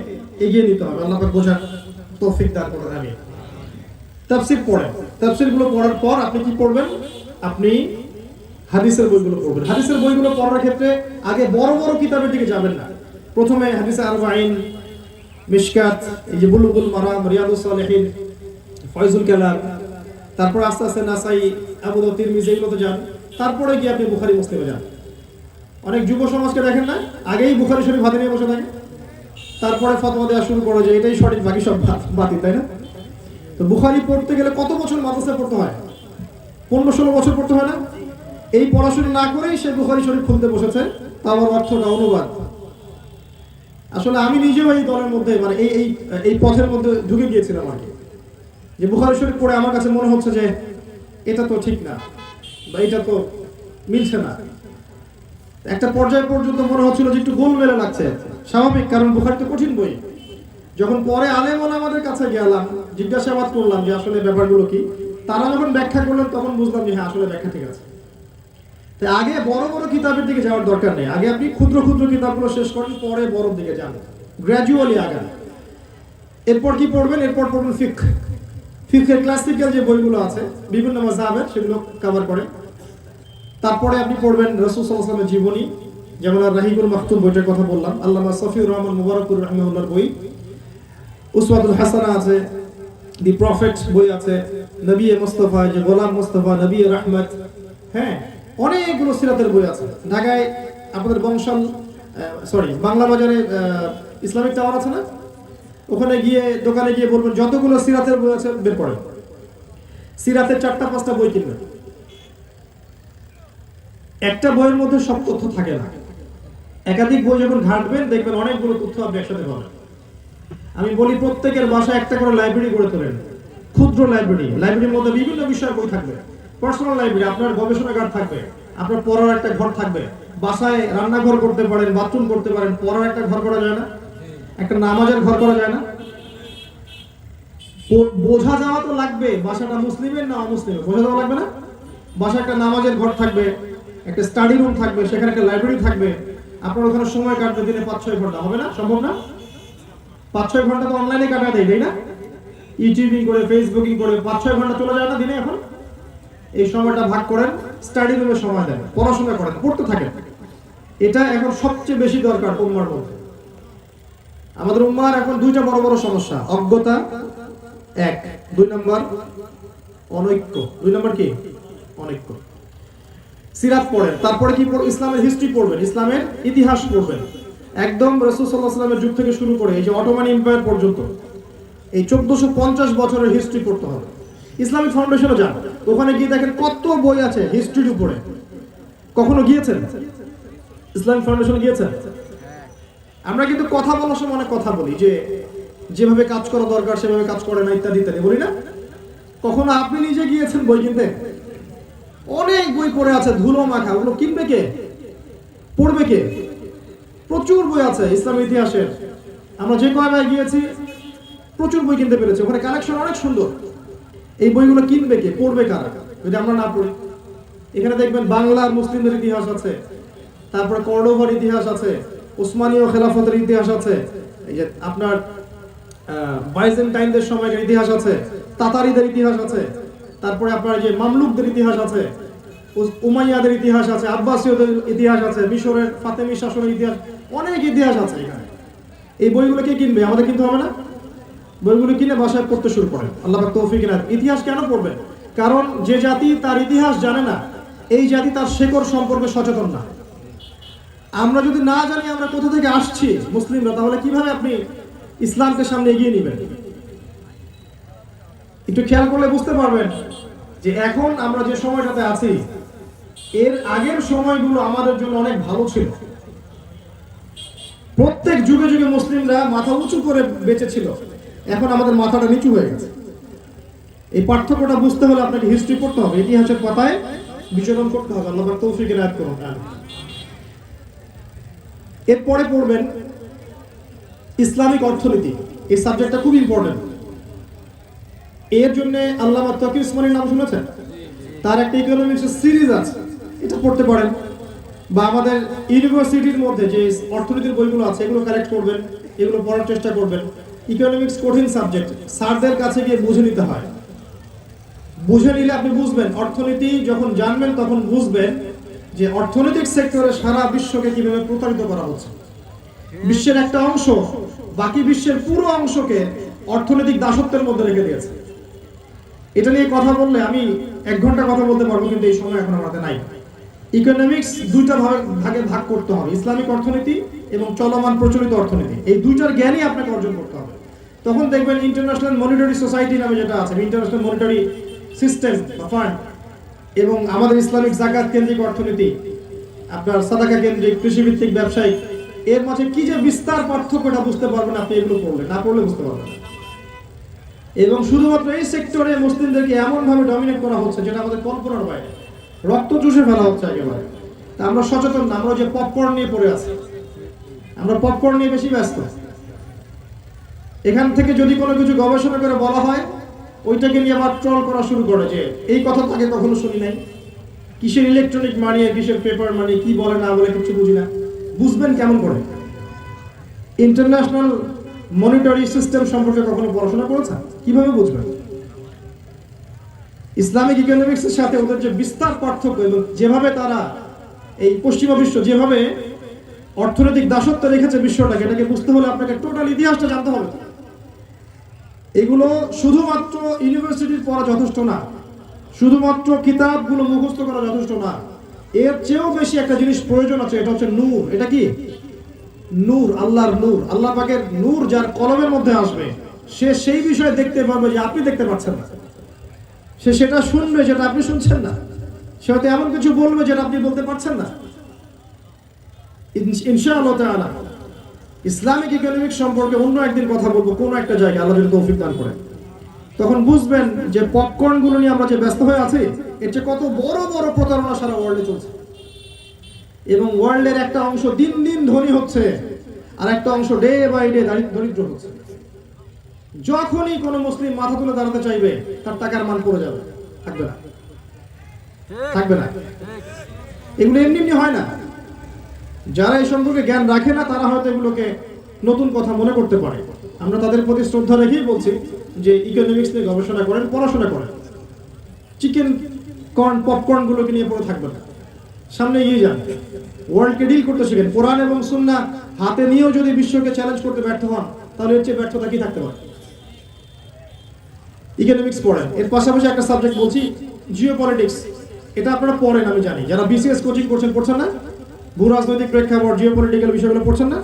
এগিয়ে নিতে হবে। আল্লাহ পাক বোঝার তৌফিক দান করেন। আমি তাফসীর পড়েন, তাফসীরগুলো পড়ার পর আপনি কি পড়বেন? আপনি হাদিসের বইগুলো পড়বেন। হাদিসের বইগুলো পড়ার ক্ষেত্রে আগে বড় বড় কিতাবের দিকে যাবেন না। প্রথমে হাদিসে আরবাঈন, মিশকাত, এই যে বুলুগুল মারাম, রিয়াদুস সালিহিন, ফয়জুল কালাম, তারপর আস্তে আস্তে নাসাই, আবু দাউদ, তিরমিজি এগুলোতে যান। তারপরে গিয়ে আপনি বুখারী মুসলিমে যান। অনেক যুব সমাজকে দেখেন না, আগেই বুখারী শরীফ হাতে নিয়ে বসে থাকে, তারপরে ফতোয়া দেওয়া শুরু করে যে এটাই সঠিক, বাকি সব বাতিল, তাই না? তো বুখারী পড়তে গেলে কত বছর মাদ্রাসায় পড়তে হয়? 15-16 বছর পড়তে হয় না? এই পড়াশোনা না করেই সে বুখারী শরীফ খুলতে বসেছে, তার অর্থটা অনুবাদ। আসলে আমি নিজেও এই দলের মধ্যে মানে এই পথের মধ্যে ঢুকে গিয়েছিলাম আর কি, যে বুখারী শরীফ পড়ে আমার কাছে মনে হচ্ছে যে এটা তো ঠিক না বা এটা তো মিলছে না। একটা পর্যায় পর্যন্ত মনে হচ্ছিল যে একটু গোলমেলে লাগছে, স্বাভাবিক, কারণ বুখারী তো কঠিন বই। যখন পরে আলেম ওলামাদের কাছে গেলাম, জিজ্ঞাসাবাদ করলাম যে আসলে ব্যাপারগুলো কি, তারা যখন ব্যাখ্যা করলেন তখন বুঝলাম যে হ্যাঁ আসলে ব্যাখ্যা ঠিক আছে। তাই আগে বড় বড় কিতাবের দিকে যাওয়ার দরকার নেই, আগে আপনি ক্ষুদ্র ক্ষুদ্র কিতাবগুলো শেষ করেন, পরে বড়র দিকে যান, গ্র্যাজুয়ালি আগান। এরপর কি পড়বেন? এরপর পড়বেন ফিকহ। ফিকহের ক্লাসিক্যাল যে বইগুলো আছে বিভিন্ন মাযহাবের, সেগুলো কভার করে। তারপরে আপনি পড়বেন রাসূল সাল্লাল্লাহু আলাইহি ওয়াসাল্লামের জীবনী, যেমন আর-রাহিকুল মাকতুম বইটার কথা বললাম, আল্লামা সফিউর রহমান মুবারকুর রাহিমাহুল্লাহর বই। উসওয়াতুল হাসানা আছে, দি প্রফেট বই আছে, নবী মুস্তাফা, যে গোলাম মুস্তাফা, নবী রাহমাত, হ্যাঁ অনেকগুলো সিরাতের বই আছে। ঢাকায় আপনাদের বংশাল বাংলা বাজারে ইসলামিক টাওয়ার আছে না, ওখানে গিয়ে দোকানে গিয়ে বলবেন যতগুলো সিরাতের বই আছে বের করেন। সিরাতের 4টা-5টা বই কিনবেন। একটা বইয়ের মধ্যে সব তথ্য থাকে না, একাধিক বই যখন ঘাঁটবেন দেখবেন অনেকগুলো তথ্য আপনি একসাথে পাবেন। আমি বলি প্রত্যেকের বাসায় একটা করে লাইব্রেরি গড়ে তোলেন, ক্ষুদ্র লাইব্রেরি। লাইব্রেরির মধ্যে বিভিন্ন বিষয়ের বই থাকবে, পার্সোনাল লাইব্রেরি, আপনার গবেষণাগার থাকবে, আপনার পড়ার একটা ঘর থাকবে। বাসায় রান্নাঘর করতে পারেন, বাথরুম করতে পারেন, পড়ার একটা ঘর করা যায় না? একটা নামাজের ঘর করা যায় না? বোঝা যাওয়া তো লাগবে বাসাটা মুসলিমের না অমুসলিমের, বোঝা যাওয়া লাগবে না? বাসায় একটা নামাজের ঘর থাকবে, একটা স্টাডি রুম থাকবে, সেখানে একটা লাইব্রেরি থাকবে, আপনার ওখানে সময় কাটবে দিনে 5-6 ঘন্টা। হবে না? সম্ভব না? 5-6 ঘন্টা তো অনলাইনে কাটা দেয়, তাই না? ইউটিউবিং করে, ফেসবুকিং করে 5-6 ঘন্টা চলে যায় না দিনে এখন? এই সময়টা ভাগ করেন, স্টাডি রুমে সময় দেন, পড়াশোনা করেন, পড়তে থাকেন। এটা এখন সবচেয়ে বেশি দরকার উম্মার মধ্যে। আমাদের উম্মার এখন 2টা বড় বড় সমস্যা, অজ্ঞতা 1, 2 নম্বর অনৈক্য। 2 নম্বর কি? অনৈক্য। সিরাত পড়েন, তারপরে কি পড়বেন? ইসলামের হিস্ট্রি পড়বেন, ইসলামের ইতিহাস পড়বেন, একদম রাসূল সাল্লাল্লাহু আলাইহি ওয়াসাল্লামের যুগ থেকে শুরু করে এই যে অটোমান এম্পায়ার পর্যন্ত এই 1450 বছরের হিস্ট্রি পড়তে হবে। ইসলামিক ফাউন্ডেশনে যান, ওখানে গিয়ে দেখেন কত বই আছে হিস্ট্রির উপরে। কখনো গিয়েছেন ইসলামিক ফাউন্ডেশনে? গিয়েছেন? আমরা কিন্তু কথা বলার সময় অনেক কথা বলি যে যেভাবে কাজ করা দরকার সেভাবে কাজ করে না, ইত্যাদি ইত্যাদি বলি না? কখনো আপনি নিজে গিয়েছেন বই কিনতে? অনেক বই পড়ে আছে ধুলো মাখা, ওগুলো কিনবে কে? পড়বে কে? প্রচুর বই আছে ইসলামের ইতিহাসের। আমরা যে কয়বার গিয়েছি প্রচুর বই কিনতে পেরেছি, ওখানে কালেকশন অনেক সুন্দর। এই বইগুলো কিনবে কে? পড়বে কারা যদি আমরা না পড়ি? এখানে দেখবেন বাংলার মুসলিমদের ইতিহাস আছে, তারপরে কর্ডোভার ইতিহাস আছে, উসমানীয় খেলাফতের ইতিহাস আছে, এই যে আপনার বাইজেন্টাইনদের সময়কার ইতিহাস আছে, তাতারিদের ইতিহাস আছে, তারপরে আপনার যে মামলুকদের ইতিহাস আছে, উমাইয়াদের ইতিহাস আছে, আব্বাসীয়দের ইতিহাস আছে, মিশরের ফাতেমি শাসনের ইতিহাস, অনেক ইতিহাস আছে এখানে। এই বইগুলো কে কিনবে? আমাদের কিনতে হবে না? বইগুলো কিনে বাসায় পড়তে শুরু করেন। আল্লাহ পাক তৌফিক দেন। ইতিহাস কেন পড়বেন? কারণ যে জাতি তার ইতিহাস জানে না, এই জাতি তার শেকড় সম্পর্কে সচেতন না। আমরা যদি না জানি আমরা কোথা থেকে আসছি মুসলিমরা, তাহলে কিভাবে আপনি ইসলামকে সামনে এগিয়ে নেবেন? একটু খেয়াল করলে বুঝতে পারবেন যে এখন আমরা যে সময়টাতে আছি এর আগের সময়গুলো আমাদের জন্য অনেক ভালো ছিল। প্রত্যেক যুগে যুগে মুসলিমরা মাথা উঁচু করে বেঁচে ছিল, এখন আমাদের মাথাটা নিচু হয়ে গেছে। এই পার্থক্যটা বুঝতে হলে আপনাকে হিস্ট্রি পড়তে হবে, ইতিহাসের পাতায় বিচরণ করতে হবে। আল্লাহ পাক তৌফিক এনায়েত করুন। এরপরে পড়বেন ইসলামিক অর্থনীতি। এই সাবজেক্টটা খুব ইম্পর্টেন্ট। এর জন্য আল্লামা তকি উসমানীর নাম শুনেছেন? তার একটা ইকোনমিক্স সিরিজ আছে, এটা পড়তে পারেন। বা আমাদের ইউনিভার্সিটির মধ্যে যে অর্থনীতির বইগুলো আছে এগুলো কালেক্ট করবেন, এগুলো পড়ার চেষ্টা করবেন। ইকোনমিক্স কঠিন সাবজেক্ট, স্যারদের কাছে গিয়ে বুঝে নিতে হয়। বুঝে নিলে আপনি বুঝবেন, অর্থনীতি যখন জানবেন তখন বুঝবেন যে অর্থনৈতিক সেক্টরে সারা বিশ্বকে কিভাবে প্রতারিত করা হচ্ছে। বিশ্বের একটা অংশ বাকি বিশ্বের পুরো অংশকে অর্থনৈতিক দাসত্বের মধ্যে রেখে দিয়েছে। এটা নিয়ে কথা বললে আমি 1 ঘন্টা কথা বলতে পারবো, কিন্তু এই সময় এখন আমাদের নাই। ইকোনমিক্স দুইটা ভাগে ভাগ করতে হবে, ইসলামিক অর্থনীতি এবং চলমান প্রচলিত অর্থনীতি। এই দুইটার জ্ঞানই আপনাকে অর্জন করতে হবে। তখন দেখবেন ইন্টারন্যাশনাল মনিটারি সোসাইটি নামে যেটা আছে, ইন্টারন্যাশনাল মনিটারি সিস্টেম বা ফান্ড, এবং আমাদের ইসলামিক যাকাত কেন্দ্রিক অর্থনীতি, আপনার সাদাকা কেন্দ্রিক কৃষিভিত্তিক ব্যবসায়িক, এর মাঝে কি যে বিস্তার পার্থক্যটা বুঝতে পারবেন আপনি এগুলো পড়লে, না পড়লে বুঝতে পারবেন। এবং শুধুমাত্র এই সেক্টরে মুসলিমদেরকে এমন ভাবে ডমিনেট করা হচ্ছে যেটা আমাদের কল্পনার বাইরে, রক্ত চুষে ফেলা হচ্ছে একেবারে। তা আমরা সচেতন না, আমরা যে পপকর্ন নিয়ে পড়ে আছি, আমরা পপকর্ন নিয়ে বেশি ব্যস্ত। এখান থেকে যদি কোনো কিছু গবেষণা করে বলা হয়, ওইটাকে নিয়ে আবার ট্রল করা শুরু করে যে এই কথা তাকে কখনো শুনি নাই, কিসের ইলেকট্রনিক মানি, কিসের পেপার মানি, কি বলে না বলে কিছু বুঝি না। বুঝবেন কেমন করে? ইন্টারন্যাশনাল মনিটারি সিস্টেম সম্পর্কে কখনো পড়াশোনা করেছেন? কিভাবে বুঝবেন? ইসলামিক ইকোনমিক্সের সাথে ওদের যে বিস্তার পার্থক্য, এবং যেভাবে তারা এই পশ্চিমা বিশ্ব যেভাবে অর্থনৈতিক দাসত্ব রেখেছে বিশ্বটাকে, এটাকে বুঝতে হলে আপনাকে টোটাল ইতিহাসটা জানতে হবে। এগুলো শুধুমাত্র ইউনিভার্সিটির পড়া যথেষ্ট না, শুধুমাত্র কিতাবগুলো মুখস্থ করা যথেষ্ট না। এর চেয়েও বেশি একটা জিনিস প্রয়োজন আছে, এটা হচ্ছে নূর। এটা কি? নূর, আল্লাহর নূর। আল্লাহ পাকের নূর যার কলমের মধ্যে আসবে, সে সেই বিষয়ে দেখতে পারবে যে আপনি দেখতে পাচ্ছেন না। সে সেটা শুনবে যেটা আপনি শুনছেন না। সে হয়তো এমন কিছু বলবে যেটা আপনি বলতে পারছেন না। ইনশাআল্লাহ তাআলা ইসলামিক ইকোনমিক্স সম্পর্কে অন্য একদিন কথা বলবো, কোনো একটা জায়গায় আল্লাহ যদি তৌফিক দান করে। তখন বুঝবেন যে পপকর্ন গুলো নিয়ে আমরা যে ব্যস্ত হয়ে আছি, এর চেয়ে কত বড় বড় প্রতারণা সারা ওয়ার্ল্ডে চলছে। এবং ওয়ার্ল্ডের একটা অংশ দিন দিন ধনী হচ্ছে, আর একটা অংশ ডে বাই ডে দরিদ্র হচ্ছে। যখনই কোনো মুসলিম মাথা তুলে দাঁড়াতে চাইবে, তার টাকার মান পড়ে যাবে, থাকবে না, থাকবে না। এগুলো এমনি এমনি হয় না। যারা এই সম্পর্কে জ্ঞান রাখে না, তারা হয়তো এগুলোকে নতুন কথা মনে করতে পারে। আমরা তাদের প্রতি শ্রদ্ধা রেখেই বলছি যে ইকোনমিক্স নিয়ে গবেষণা করেন, পড়াশোনা করেন। চিকেন কর্ন পপকর্ন গুলোকে নিয়ে পড়ে থাকবেন না, সামনে এগিয়ে যান, ওয়ার্ল্ডকে ডিল করতে শিখেন। কোরআন এবং সুন্নাহ হাতে নিয়েও যদি বিশ্বকে চ্যালেঞ্জ করতে ব্যর্থ হন, তাহলে এর চেয়ে ব্যর্থতা কি থাকতে পারে? ইকোনমিক্স পড়েন। এর পাশাপাশি একটা সাবজেক্ট বলছি, জিওপলিটিক্স। এটা আপনারা পড়েন, আমি জানি। যারা বিসিএস কোচিং করছেন, পড়ছেন না? ভূ রাজনৈতিক প্রেক্ষাপট, জিওপলিটিক্যাল বিষয়গুলো পড়ছেন না?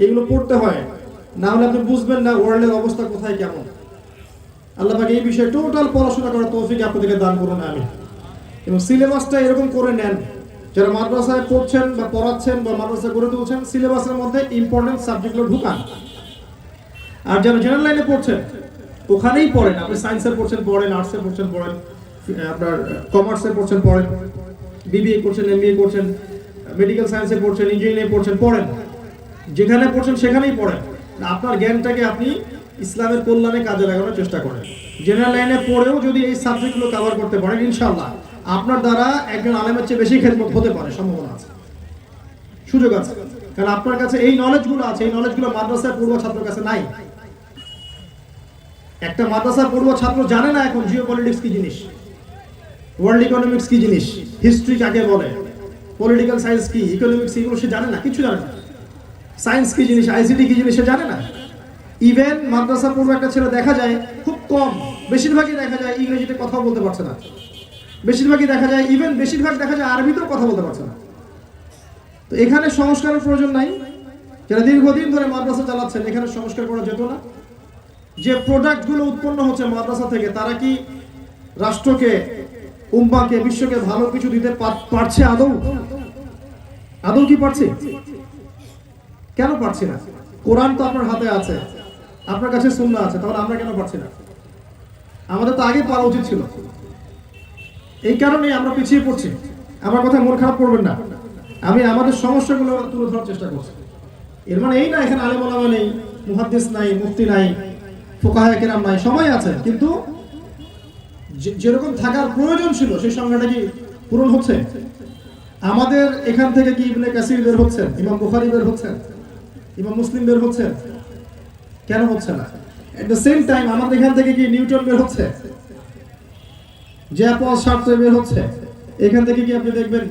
এগুলো পড়তে হয়, না হলে আপনি বুঝবেন না ওয়ার্ল্ডের অবস্থা কোথায় কেমন। আল্লাহ পাক এই বিষয়ে টোটাল পড়াশোনা করার তৌফিক আপনাদেরকে দান করুন, আমি। এবং সিলেবাসটা এরকম করে নেন, যারা মাদ্রাসায় পড়ছেন বা পড়াচ্ছেন বা মাদ্রাসা করে তুলছেন, সিলেবাসের মধ্যে ইম্পর্টেন্ট সাবজেক্টগুলো ঢুকান। আর যারা জেনারেল লাইনে পড়ছেন, ওখানেই পড়েন। আপনি সায়েন্সে পড়ছেন, পড়েন, আর্টসে পড়ছেন, পড়েন, আপনার কমার্সে পড়ছেন, পড়েন, বিবিএ করছেন, এমবিএ করছেন, মেডিকেল সায়েন্সে পড়ছেন, ইঞ্জিনিয়ারিং পড়ছেন, পড়েন। যেখানে পড়ছেন সেখানেই পড়েন। আপনার জ্ঞানটাকে আপনি ইসলামের কল্যাণে কাজে লাগানোর চেষ্টা করেন। জেনারেল লাইনে পড়েও যদি এই সাবজেক্টগুলো কভার করতে পারেন, ইনশাআল্লাহ আপনার দ্বারা একজন আলেমের চেয়ে বেশি খেদমত হতে পারে, সম্ভাবনা আছে, সুযোগ আছে। কারণ আপনার কাছে এই নলেজগুলো আছে, এই নলেজগুলো মাদ্রাসায় পড়ুয়া ছাত্রের কাছে নাই। একটা মাদ্রাসায় পড়ুয়া ছাত্র জানে না এখন জিওপলিটিক্স কি জিনিস, ওয়ার্ল্ড ইকোনমিক্স কি জিনিস, হিস্ট্রি কাকে বলে, পলিটিক্যাল সায়েন্স কি, ইকোনমিক্স, এগুলো সে জানে না, কিছু জানে না। সায়েন্স কি জিনিস, আইসিটি কি জিনিস সে জানে না। ইভেন মাদ্রাসা পড়ুয়া একটা ছেলে দেখা যায় খুব কম, বেশিরভাগই দেখা যায় ইংরেজিতে কথা বলতে পারছে না, বেশিরভাগই দেখা যায়, ইভেন বেশিরভাগ দেখা যায় আরবিতেও কথা বলতে পারছে না। তো এখানে সংস্কারের প্রয়োজন নাই। যারা দীর্ঘদিন ধরে মাদ্রাসা চালাচ্ছেন, এখানে সংস্কার করা যেত না? যে প্রোডাক্টগুলো উৎপন্ন হচ্ছে মাদ্রাসা থেকে, তারা কি রাষ্ট্রকে, উম্মাকে, বিশ্বকে ভালো কিছু দিতে পারছে আদৌ? আদৌ কি পারছে? কেন পারছি না? কোরআন তো আপনার হাতে আছে, আপনার কাছে সুন্নাহ আছে, তাহলে আমরা কেন পারছি না? আমাদের তো আগে পারা উচিত ছিল। এই কারণেই আমরা পিছিয়ে পড়ছি। আমার কথা মন খারাপ করবেন না, আমি আমাদের সমস্যাগুলো তুলে ধরার চেষ্টা করছি। এর মানে এই না এখানে আলেম ওলামা নেই, মুহাদ্দিস নাই, মুফতি নাই, ফুকাহায়ে কেরাম নাই, সবাই আছে, কিন্তু যেরকম থাকার প্রয়োজন ছিল সেই সংখ্যাটা কি পূরণ হচ্ছে? আমাদের এখান থেকে কি ইবনে কাসির বের হচ্ছেন, ইমাম বুখারী বের হচ্ছেন, ইমাম মুসলিম বের হচ্ছেন? কেন হচ্ছে না? এট দ্য সেম টাইম আমাদের এখান থেকে কি নিউটন বের হচ্ছে, যে পল সার্ত্রে বের হচ্ছে? এখান থেকে কি আপনি দেখবেন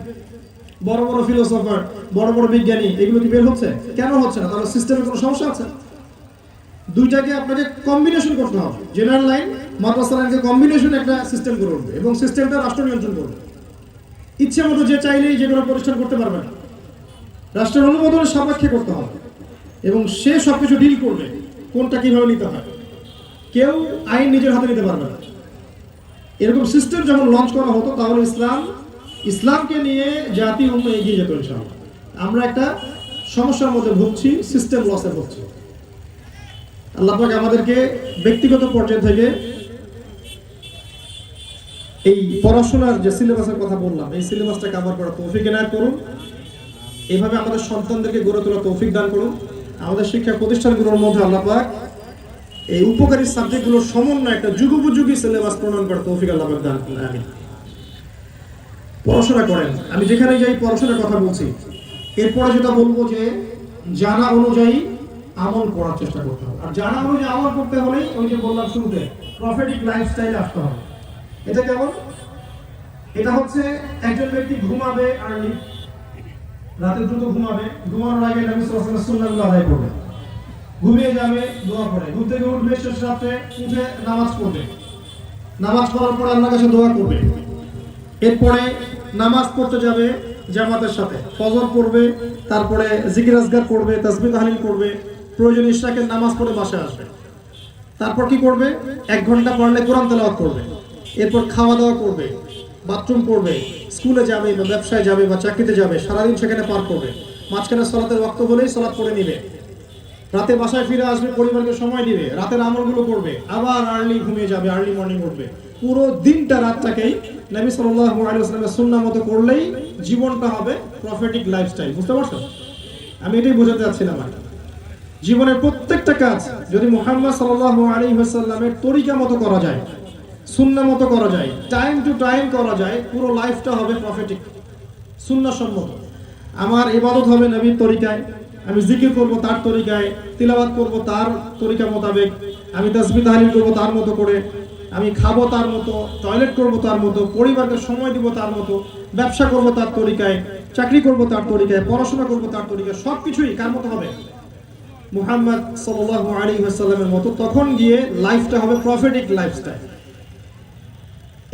বড় বড় ফিলোসফার, বড় বড় বিজ্ঞানী, এগুলো কি বের হচ্ছে? কেন হচ্ছে না? তাহলে সিস্টেমে কোনো সমস্যা আছে। দুইটাকে আপনাকে কম্বিনেশন করতে হবে। জেনারেল লাইন, মাদ্রাসা লাইনকে কম্বিনেশন একটা সিস্টেম করে উঠবে, এবং সিস্টেমটা রাষ্ট্র নিয়ন্ত্রণ করবে। ইচ্ছে মতো যে চাইলেই যে কোনো প্রতিষ্ঠান করতে পারবে না, রাষ্ট্রের অনুমোদনের সাপেক্ষে করতে হবে, এবং সে সবকিছু ডিল করবে কোনটা কিভাবে নিতে হয়। কেউ আইন নিজের হাতে নিতে পারবে না। এরকম সিস্টেম যখন লঞ্চ করা হতো, তাহলে ইসলামকে নিয়ে জাতি এগিয়ে যেত ইনশাআল্লাহ। আমরা একটা সমস্যার মধ্যে ভুগছি, সিস্টেম লসে ভুগছি। আল্লাহ পাক আমাদেরকে ব্যক্তিগত পর্যায় থেকে এই পড়াশোনার যে সিলেবাসের কথা বললাম, এই সিলেবাসটা কভার করার তৌফিক এনায়েত করুন। এইভাবে আমাদের সন্তানদেরকে গড়ে তোলার তৌফিক দান করুন। আমাদের শিক্ষা প্রতিষ্ঠানগুলোর মধ্যে আল্লাহ পাক এই উপকারী সাবজেক্টগুলোর সমন্বয় একটা যুগোপযোগী সিলেবাস প্রণয়ন করার তৌফিক আল্লাহ পাক দান করুন। আমিন। পড়াশোনা করেন, আমি যেখানে যাই পড়াশোনার কথা বলছি। এরপরে যেটা বলবো যে জানা অনুযায়ী আমল করার চেষ্টা করতে হবে। আর জানা অনুযায়ী আমল করতে হলেই ওই যে বললাম শুরুতে, প্রফেটিক লাইফস্টাইলে আসতে হবে। এটা কেমন? এটা হচ্ছে একজন ব্যক্তি ঘুমাবে আর্লি, রাতে দ্রুত ঘুমাবে, ঘুমানোর আগে নবী সাল্লাল্লাহু আলাইহি ওয়াসাল্লাম সুন্নাহগুলো আদায় করবে, ঘুমিয়ে যাবে, দোয়া করে, ঘুম থেকে উঠবে, শেষ রাতে উঠে নামাজ পড়বে, নামাজ পড়ার পরে আল্লাহর কাছে দোয়া করবে, এরপরে নামাজ পড়তে যাবে জামাতের সাথে, ফজর পড়বে, তারপরে জিকির আজকার করবে, তাসবিহ তাহলিল করবে, প্রয়োজন ইশরাকের নামাজ পড়ে বাসায় আসবে। তারপর কি করবে? 1 ঘন্টা পড়লে কোরআন তেলাওয়াত করবে, এরপর খাওয়া দাওয়া করবে, বাথরুম করবে, স্কুলে যাবে বা ব্যবসায় যাবে বা চাকরিতে যাবে, সারাদিন সেখানে পার করবে, মাঝখানে সালাতের ওয়াক্ত হলেই সালাত পড়ে নিবে, রাতে বাসায় ফিরে আসবে, পরিবারকে সময় দিবে, রাতের আমলগুলো করবে, আবার আর্লি ঘুমিয়ে যাবে, আর্লি মর্নিং উঠবে। পুরো দিনটা রাতটাকেই নবী সাল্লাল্লাহু আলাইহি ওয়াসাল্লামের সুন্নাহ মতো করলেই জীবনটা হবে প্রফেটিক লাইফস্টাইল। বুঝতে পারছো? আমি এটাই বোঝাতে চাচ্ছিলাম। জীবনের প্রত্যেকটা কাজ যদি মুহাম্মদ সাল্লাল্লাহু আলাইহি ওয়াসাল্লামের তরিকা মতো করা যায়, সুন্নাহ মতো করা যায়, টাইম টু টাইম করা যায়, পুরো লাইফটা হবে প্রফেটিক, সুন্নাহ সম্মত। আমার ইবাদত হবে নবীর তরিকায়, আমি জিকির করব তার তরিকায়, তিলাওয়াত করব তার তরিকা মোতাবেক, আমি তাসবিহ তাহলিল করব তার মতো করে, আমি খাবো তার মতো, টয়লেট করব তার মতো, পরিবারকে সময় দিব তার মতো, ব্যবসা করব তার তরিকায়, চাকরি করব তার তরিকায়, পড়াশোনা করব তার তরিকায়। সবকিছুই কার মতো হবে? মুহাম্মদ সাল্লাল্লাহু আলাইহি ওয়াসাল্লামের মতো। তখন গিয়ে লাইফটা হবে প্রফেটিক লাইফস্টাইল।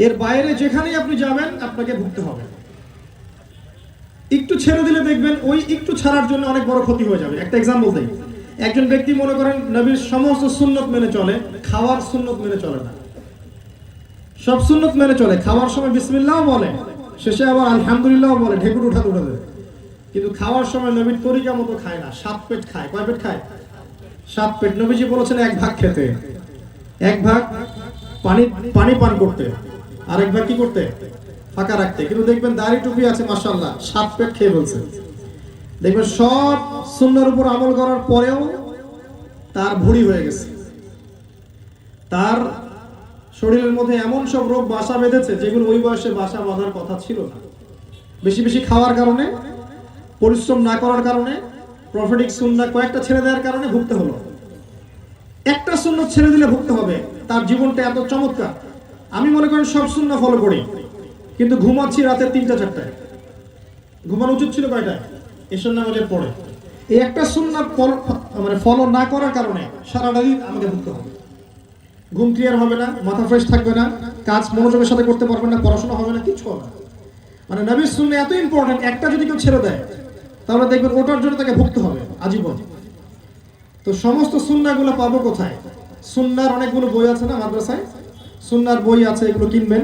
এর বাইরে যেখানেই আপনি যাবেন আপনাকে ভুগতে হবে। একটু ছেড়ে দিলে দেখবেন ওই একটু ছাড়ার জন্য অনেক বড় ক্ষতি হয়ে যাবে। একটা এক্সাম্পল দেই। একজন ব্যক্তি মনে করেন নবীর সমস্ত সুন্নত মেনে চলে, খাওয়ার সুন্নত মেনে চলে না। সব সুন্নত মেনে চলে, খাওয়ার সময় বিসমিল্লাহ বলে, শেষে আবার আলহামদুলিল্লাহ বলে, ঢেকুর উঠাতে উঠাতে, কিন্তু খাওয়ার সময় নবীর তরিকা মতো খায় না, 7 পেট খায়। কয় পেট খায়? 7 পেট। নবীজি বলেছেন 1 ভাগ খেতে, 1 ভাগ পানি পান করতে, আর 1 ভাগ কি করতে? ফাঁকা রাখতে। কিন্তু দেখবেন দাড়ি টুপি আছে মাশাআল্লাহ, 7 পেট খেয়ে বলছে। দেখবেন সব সুন্নাহর উপর আমল করার পরেও তার ভুঁড়ি হয়ে গেছে, তার শরীরের মধ্যে এমন সব রোগ বাসা বেঁধেছে যেগুলো ওই বয়সে বাসা বাঁধার কথা ছিল না। বেশি বেশি খাওয়ার কারণে, পরিশ্রম না করার কারণে, প্রফেটিক সুন্নাহ কয়েকটা ছেড়ে দেওয়ার কারণে ভুগতে হলো। একটা সুন্নাহ ছেড়ে দিলে ভুগতে হবে। তার জীবনটা এত চমৎকার। আমি মনে করেন সব সুন্নাহ ফলো করি, কিন্তু ঘুমাচ্ছি রাতে 3টা-4টায়। ঘুমানো উচিত ছিল কয়টায়? এশার নামাজের পরে। এই একটা সুন্নাহ ফলো না করার কারণে সারাটা দিন আমাকে ভুগতে হবে। ঘুম ক্লিয়ার হবে না, মাথা ফ্রেশ থাকবে না, কাজ মনোযোগের সাথে করতে পারবেন না, পড়াশোনা হবে না, কিছু হবে না। মানে নবীর সুন্নাহ এত ইম্পর্টেন্ট, একটা যদি কেউ ছেড়ে দেয় তাহলে দেখবেন ওটার জন্য তাকে ভুগতে হবে আজীবন। তো সমস্ত সুন্নাহগুলো পাবো কোথায়? সুন্নাহর অনেকগুলো বই আছে না মাদ্রাসায়, সুন্নাহর বই আছে, এগুলো কিনবেন।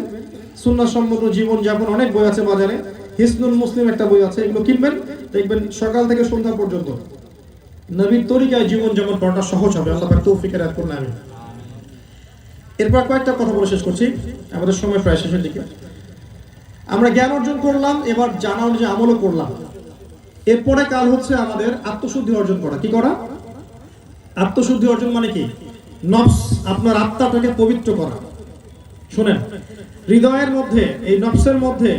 সুন্নাহ সম্মত জীবন যাপন অনেক বই আছে বাজারে। হিসনুল মুসলিম একটা বই আছে, এগুলো কিনবেন, দেখবেন সকাল থেকে সন্ধ্যা পর্যন্ত নবীর তরিকায় জীবন যেমন করাটা সহজ হবে, আল্লাহ পাক তৌফিক এনায়েত করুন, আমিন। এরপর কয়েকটা কথা বলে শেষ করছি, আমাদের সময় প্রায় শেষের দিকে। আমরা জ্ঞান অর্জন করলাম, এবার জানা অনুযায়ী আমলও করলাম। এরপরে কাল হচ্ছে আমাদের আত্মশুদ্ধি অর্জন করা। কি করা? আত্মশুদ্ধি অর্জন মানে কি? নফস, আপনার আত্মাটাকে পবিত্র করা। শুনেন, হৃদয়ের মধ্যে, এই নফসের মধ্যে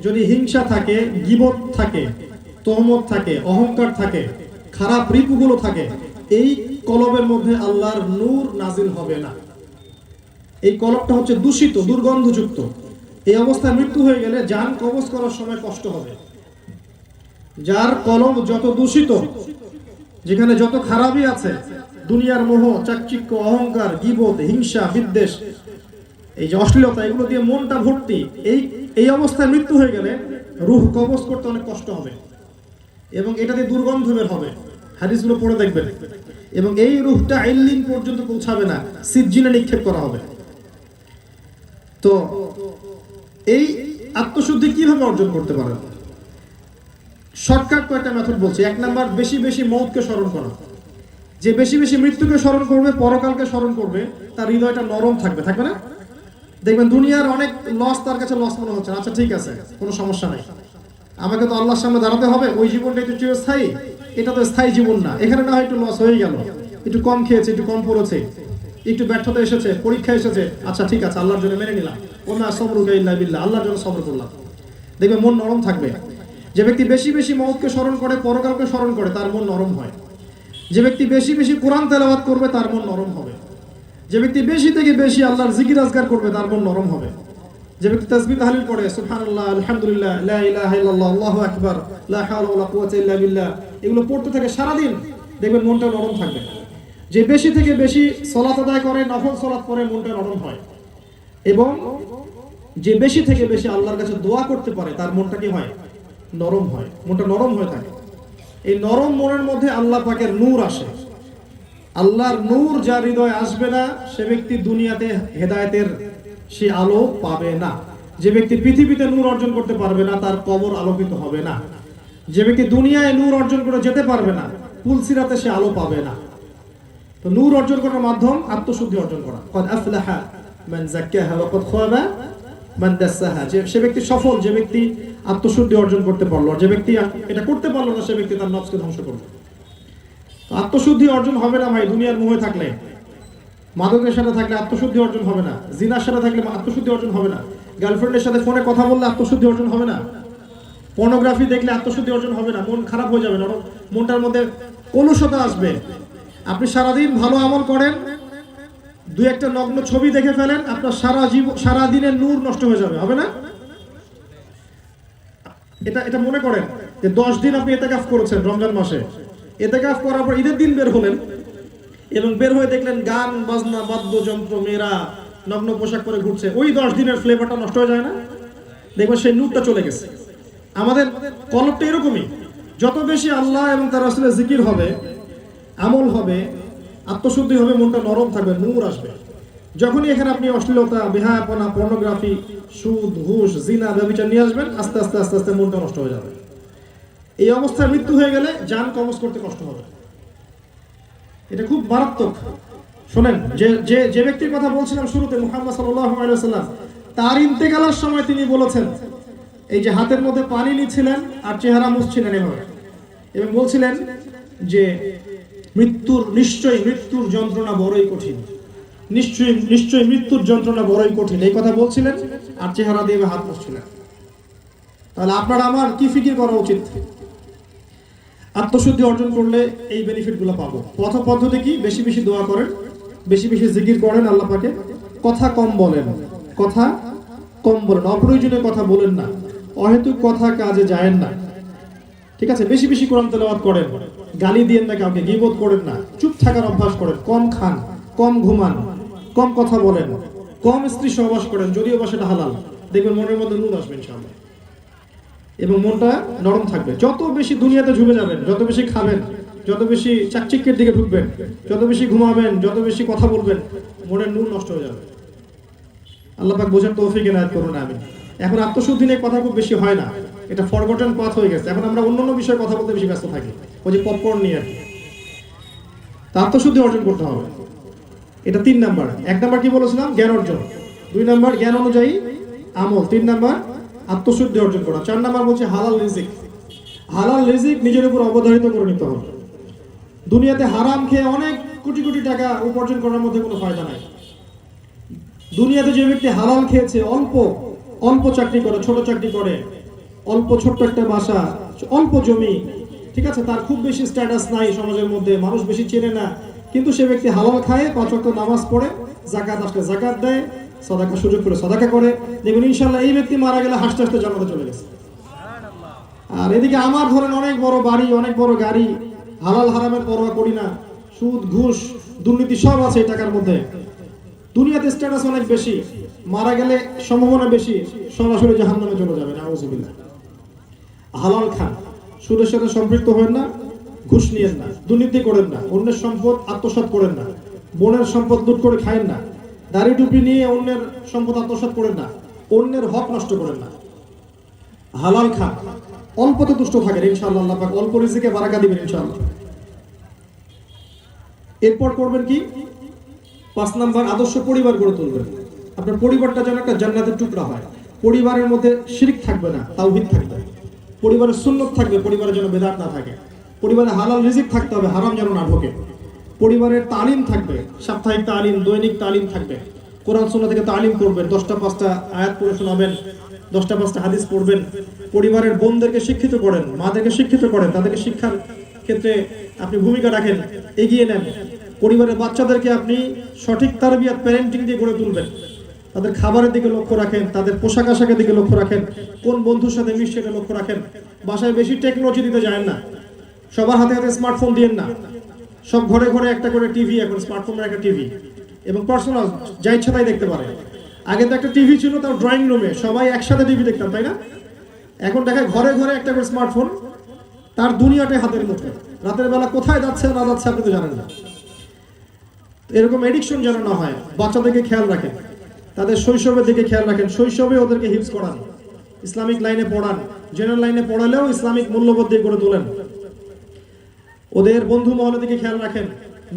যদি হিংসা থাকে, গীবত থাকে, তহমত থাকে, অহংকার থাকে, খারাপ রিপুগুলো থাকে, এই কলবের মধ্যে আল্লাহর নূর নাজিল হবে না। এই কলবটা হচ্ছে দূষিত, দুর্গন্ধযুক্ত। এই অবস্থায় মৃত্যু হয়ে গেলে জান কবজ করার সময় কষ্ট হবে। যার কলব যত দূষিত, যেখানে যত খারাপই আছে, দুনিয়ার মোহ, চাকচিক্য, অহংকার, গীবত, হিংসা, বিদ্বেষ, এই যে অশ্লীলতা, এগুলো দিয়ে মনটা ভর্তি, এই অবস্থায় মৃত্যু হয়ে গেলে রূহ কবজ করতে অনেক কষ্ট হবে এবং এটাতে দুর্গন্ধ বের হবে। হাদিসগুলো পড়ে দেখবেন। এবং এই রূহটা ইল্লিন পর্যন্ত পৌঁছাবে না, সিজ্জিনে নিক্ষেপ করা হবে। তো এই আত্মশুদ্ধি কিভাবে অর্জন করতে পারেন? শর্টকাট কয়েকটা মেথড বলছি। 1 নাম্বার, বেশি বেশি মৌতকে স্মরণ করা। যে বেশি বেশি মৃত্যুকে স্মরণ করবে, পরকালকে স্মরণ করবে, তার হৃদয়টা নরম থাকবে, থাকবে না? দেখবেন দুনিয়ার অনেক লস তার কাছে লস মনে হচ্ছে, আচ্ছা ঠিক আছে, কোনো সমস্যা নাই, আমাকে তো আল্লাহর সামনে দাঁড়াতে হবে, ওই জীবনটা একটু চিরস্থায়ী, এটা তো স্থায়ী জীবন না। এখানে না হয় একটু লস হয়ে গেল, একটু কম খেয়েছে, একটু কম পড়েছে, একটু ব্যর্থতা এসেছে, পরীক্ষা এসেছে, আচ্ছা ঠিক আছে, আল্লাহর জন্য মেনে নিলাম, ওমা সবরুকা ইল্লা বিল্লাহ, আল্লাহর জন্য সবর করলাম। দেখবেন মন নরম থাকবে। যে ব্যক্তি বেশি বেশি মওতকে স্মরণ করে, পরকালকে স্মরণ করে, তার মন নরম হয়। যে ব্যক্তি বেশি বেশি কোরআন তেলাওয়াত করবে, তার মন নরম হবে। যে ব্যক্তি বেশি থেকে বেশি আল্লাহর জিকির আজকার করবে, তার মন নরম হবে। যে ব্যক্তি তাসবিহ তাহলিল পড়ে, সুবহানাল্লাহ, আলহামদুলিল্লাহ, লা ইলাহা ইল্লাল্লাহ, আল্লাহু আকবার, লা হাওলা ওয়ালা কুওয়াতা ইল্লা বিল্লাহ, এগুলো পড়তে থাকে সারা দিন, দেখবেন মনটা নরম থাকবে। যে বেশি থেকে বেশি সালাত আদায় করে, নফল সালাত পড়ে, মনটা নরম হয়। এবং যে বেশি থেকে বেশি আল্লাহর কাছে দোয়া করতে পারে, তার মনটা কি হয়? নরম হয়, মনটা নরম হয়ে থাকে। এই নরম মনের মধ্যে আল্লাহ পাকের নূর আসে। আল্লাহর নূর যার হৃদয়ে আসবে না, সে ব্যক্তি দুনিয়াতে হেদায়েতের সে আলো পাবে না। যে ব্যক্তি পৃথিবীতে নূর অর্জন করতে পারবে না, তার কবর আলোকিত হবে না। যে ব্যক্তি দুনিয়ায় নূর অর্জন করে যেতে পারবে না, পুলসিরাতে সে আলো পাবে না। তো নূর অর্জন করার মাধ্যম আত্মশুদ্ধি অর্জন করা। ক্বাদ আফলাহা মান যাক্কাহা ওয়া ক্বাদ খাবা মান দাসসাহা। সে ব্যক্তি সফল, যে ব্যক্তি আত্মশুদ্ধি অর্জন করতে পারলো। আর যে ব্যক্তি এটা করতে পারলো না, সে ব্যক্তি তার নফসকে ধ্বংস করবে। আত্মশুদ্ধি অর্জন হবে না ভাই দুনিয়ার মোহে থাকলে। মাদকের সাথে থাকলে আত্মশুদ্ধি অর্জন হবে না, জিনার সাথে থাকলে আত্মশুদ্ধি অর্জন হবে না, গার্লফ্রেন্ডের সাথে ফোনে কথা বললে আত্মশুদ্ধি অর্জন হবে না, পর্নোগ্রাফি দেখলে আত্মশুদ্ধি অর্জন হবে না, মন খারাপ হয়ে যাবে, মনটার মধ্যে কলুষতা আসবে। আপনি সারাদিন ভালো আমল করেন, দুই একটা নগ্ন ছবি দেখে ফেলেন, আপনার সারা দিনের নূর নষ্ট হয়ে যাবে, হবে না? এটা মনে করেন যে 10 দিন আপনি ইতিকাফ করেছেন রমজান মাসে, ইতিকাফ করার পর ঈদের দিন বের হলেন এবং বের হয়ে দেখলেন গান বাজনা, বাদ্যযন্ত্র, মেয়েরা নগ্ন পোশাক পরে ঘুরছে, ওই 10 দিনের ফ্লেভারটা নষ্ট হয়ে যায় না? দেখবেন সেই নূরটা চলে গেছে। আমাদের কলবটা এরকমই, যত বেশি আল্লাহ এবং তার রাসূলের জিকির হবে, আমল হবে, আত্মশুদ্ধি হবে, মনটা নরম থাকবে, নূর আসবে। যখনই এখানে আপনি অশ্লীলতা, বেহায়াপনা, পর্নোগ্রাফি, সুদ, ঘুষ, জিনা, ব্যভিচার নিয়ে আসবেন, আস্তে আস্তে আস্তে আস্তে মনটা নষ্ট হয়ে যাবে। এই অবস্থায় মৃত্যু হয়ে গেলে জান কবজ করতে কষ্ট হবে। এটা খুব মারাত্মক। শোনেন, যে ব্যক্তির কথা বলছিলাম শুরুতে, মুহাম্মদ সাল্লাল্লাহু আলাইহি ওয়াসাল্লাম, তার ইন্তেকালের সময় তিনি বলেছেন, এই যে হাতের মধ্যে পানি নিচ্ছিলেন আর চেহারা মুছছিলেন এভাবে, এবং বলছিলেন যে নিশ্চয়ই মৃত্যুর যন্ত্রণা বড়ই কঠিন, নিশ্চয়ই মৃত্যুর যন্ত্রণা বড়ই কঠিন, এই কথা বলছিলেন আর চেহারা দিয়ে হাত মুছছিলেন। তাহলে আপনার আমার কি ফিকির করা উচিত? আত্মশুদ্ধি অর্জন করলে এই বেনিফিটগুলো পাবো। পদ্ধতি কি? বেশি বেশি দোয়া করেন, বেশি বেশি জিকির করেন আল্লাহ পাকে, কথা কম বলেন, অপ্রয়োজনীয় কথা বলেন না, অহেতুক কথা কাজে যায়েন না, ঠিক আছে? বেশি বেশি কোরআন তেলাওয়াত করেন, গালি দিয়েন না কাউকে, গীবত করেন না, চুপ থাকার অভ্যাস করেন, কম খান, কম ঘুমান, কম কথা বলেন, কম স্ত্রী সহবাস করেন, যদিও বা সেটা হালাল। দেখবেন মনের মধ্যে নূর আসবে ইনশাআল্লাহ এবং মনটা নরম থাকবে। যত বেশি দুনিয়াতে ঝুঁকে যাবেন, যত বেশি খাবেন, যত বেশি চাকচিক্যের দিকে ঢুকবেন, যত বেশি ঘুমাবেন, যত বেশি কথা বলবেন, মনের নূর নষ্ট হয়ে যাবে। আল্লাহ পাক বোঝার তৌফিক এনায়েত করুন, আমিন। এখন আত্মশুদ্ধি নিয়ে কথা খুব বেশি হয় না, এটা ফরগটেন পাথ হয়ে গেছে। এখন আমরা অন্যান্য বিষয়ে কথা বলতে বেশি ব্যস্ত থাকি, ওই যে পপকর্ন নিয়ে আর কি। তা আত্মশুদ্ধি অর্জন করতে হবে। এটা 3 নাম্বার। 1 নাম্বার কি বলেছিলাম? জ্ঞান অর্জন। 2 নাম্বার জ্ঞান অনুযায়ী আমল। 3 নাম্বার আত্মশুদ্ধি অর্জন করা। 4 নাম্বার বলছে হালাল রিজিক। হালাল রিজিক নিজের উপর অবধারিত করে নিতে হবে। দুনিয়াতে হারাম খেয়ে অনেক কোটি কোটি টাকা উপার্জন করার মধ্যে কোনো ফায়দা নাই। দুনিয়াতে যে ব্যক্তি হালাল খেয়েছে, অল্প অল্প চাকরি করে, ছোট চাকরি করে, অল্প ছোট্ট একটা বাসা, অল্প জমি, ঠিক আছে, তার খুব বেশি স্ট্যাটাস নাই সমাজের মধ্যে, মানুষ বেশি চেনে না, কিন্তু সে ব্যক্তি হালাল খায়, 5 ওয়াক্ত নামাজ পড়ে, যাকাত আসলে যাকাত দেয়, সাদাকা সুযোগ করে সাদাকা করে, দেখবেন ইনশাআল্লাহ এই ব্যক্তি মারা গেলে হাসতে হাসতে জান্নাতে চলে গেছে। আর এদিকে আমার ধরেন অনেক বড় বাড়ি, অনেক বড় গাড়ি, হালাল হারামের পরোয়া করি না, সুদ ঘুষ দুর্নীতি সব আছে এই টাকার মধ্যে, দুনিয়াতে স্ট্যাটাস অনেক বেশি, মারা গেলে সম্ভাবনা বেশি সরাসরি জাহান্নামে চলে যাবে। নাউযুবিল্লাহ। হালাল খান, সুদের সাথে সম্পৃক্ত হবেন না, ঘুষ নিয়েন না, দুর্নীতি করেন না, অন্যের সম্পদ আত্মসাৎ করেন না, বোনের সম্পদ লুট করে খায়েন না, দাড়ি টুপি নিয়ে অন্যের সম্পদ আত্মসাৎ করেন না, অন্যের হক নষ্ট করেন না। হালাল খান, অল্পতে তুষ্ট থাকেন, ইনশাআল্লাহ আল্লাহ পাক অল্প রিজিকে বারাকা দিবেন ইনশাআল্লাহ। এরপর করবেন কি? 5 নাম্বার আদর্শ পরিবার গড়ে তুলবেন। আপনার পরিবারটা যেন একটা জান্নাতের টুকরা হয়। পরিবারের মধ্যে শিরক থাকবে না, তাওহীদ থাকবে। পরিবারের সুন্নত থাকবে, পরিবারে যেন বেদাত না থাকে। পরিবারে হালাল রিজিক থাকতে হবে, হারাম যেন না ঢোকে। পরিবারের তালিম থাকবে, সাপ্তাহিক তালিম, দৈনিক তালিম থাকবে। কোরআন সুন্নাহ থেকে তালিম করবেন, 10টা 5টা আয়াত পড়ে শোনাবেন, 10টা 5টা হাদিস পড়বেন। পরিবারের বোনদেরকে শিক্ষিত করেন, মাদেরকে শিক্ষিত করেন, তাদেরকে শিক্ষার ক্ষেত্রে আপনি ভূমিকা রাখেন, এগিয়ে নেন। পরিবারের বাচ্চাদেরকে আপনি সঠিক তারবিয়াত, প্যারেন্টিং দিয়ে গড়ে তুলবেন। তাদের খাবারের দিকে লক্ষ্য রাখেন, তাদের পোশাক আশাকের দিকে লক্ষ্য রাখেন, কোন বন্ধুর সাথে মিশছে এটা লক্ষ্য রাখেন। বাসায় বেশি টেকনোলজি দিতে যায় না, সবার হাতে হাতে স্মার্টফোন দিয়েন না। সব ঘরে ঘরে একটা করে টিভি, এখন স্মার্টফোনের একটা টিভি, এবং পার্সোনাল যা ইচ্ছা তাই দেখতে পারে। আগে তো একটা টিভি ছিল, তাও ড্রয়িং রুমে সবাই একসাথে টিভি দেখতাম, তাই না? এখন দেখা ঘরে ঘরে একটা করে স্মার্টফোন, তার দুনিয়াটাই হাতের মুঠে। রাতের বেলা কোথায় যাচ্ছে না যাচ্ছে আপনি তো জানেন না। এরকম এডিকশন যেন না হয়, বাচ্চাদেরকে খেয়াল রাখেন, তাদের শৈশবের দিকে খেয়াল রাখেন। শৈশবে ওদেরকে হিফজ করান, ইসলামিক লাইনে পড়ান, জেনারেল লাইনে পড়ালেও ইসলামিক মূল্যবোধ দিয়ে গড়ে তোলেন। ওদের বন্ধু মহলের দিকে খেয়াল রাখেন।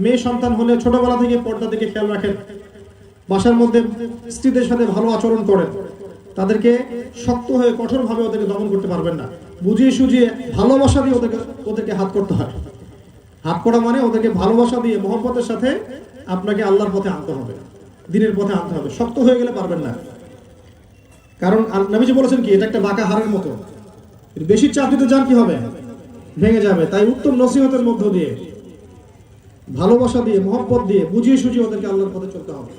মেয়ে সন্তান হলে ছোটবেলা থেকে পর্দার দিকে খেয়াল রাখেন। বাসার মধ্যে স্ত্রীদের সাথে ভালো আচরণ করেন, তাদেরকে শক্ত হয়ে কঠোরভাবে ওদেরকে দমন করতে পারবেন না, বুঝিয়ে সুঝিয়ে ভালোবাসা দিয়ে ওদেরকে হাত করতে হয়। হাত করা মানে ওদেরকে ভালোবাসা দিয়ে মহব্বতের সাথে আপনাকে আল্লাহর পথে আনতে হবে, দিনের পথে আনতে হবে। শক্ত হয়ে গেলে পারবেন না, কারণ নবীজি বলেছেন কি, এটা একটা বাঁকা হাড়ের মতো, বেশি চাপ দিতে যান কি হবে, ভেঙে যাবে। তাই উত্তম নসিহতের মধ্য দিয়ে, ভালোবাসা দিয়ে, মহব্বত দিয়ে, বুঝিয়ে সুঝিয়ে ওদেরকে আল্লাহর পথে চলতে হবে।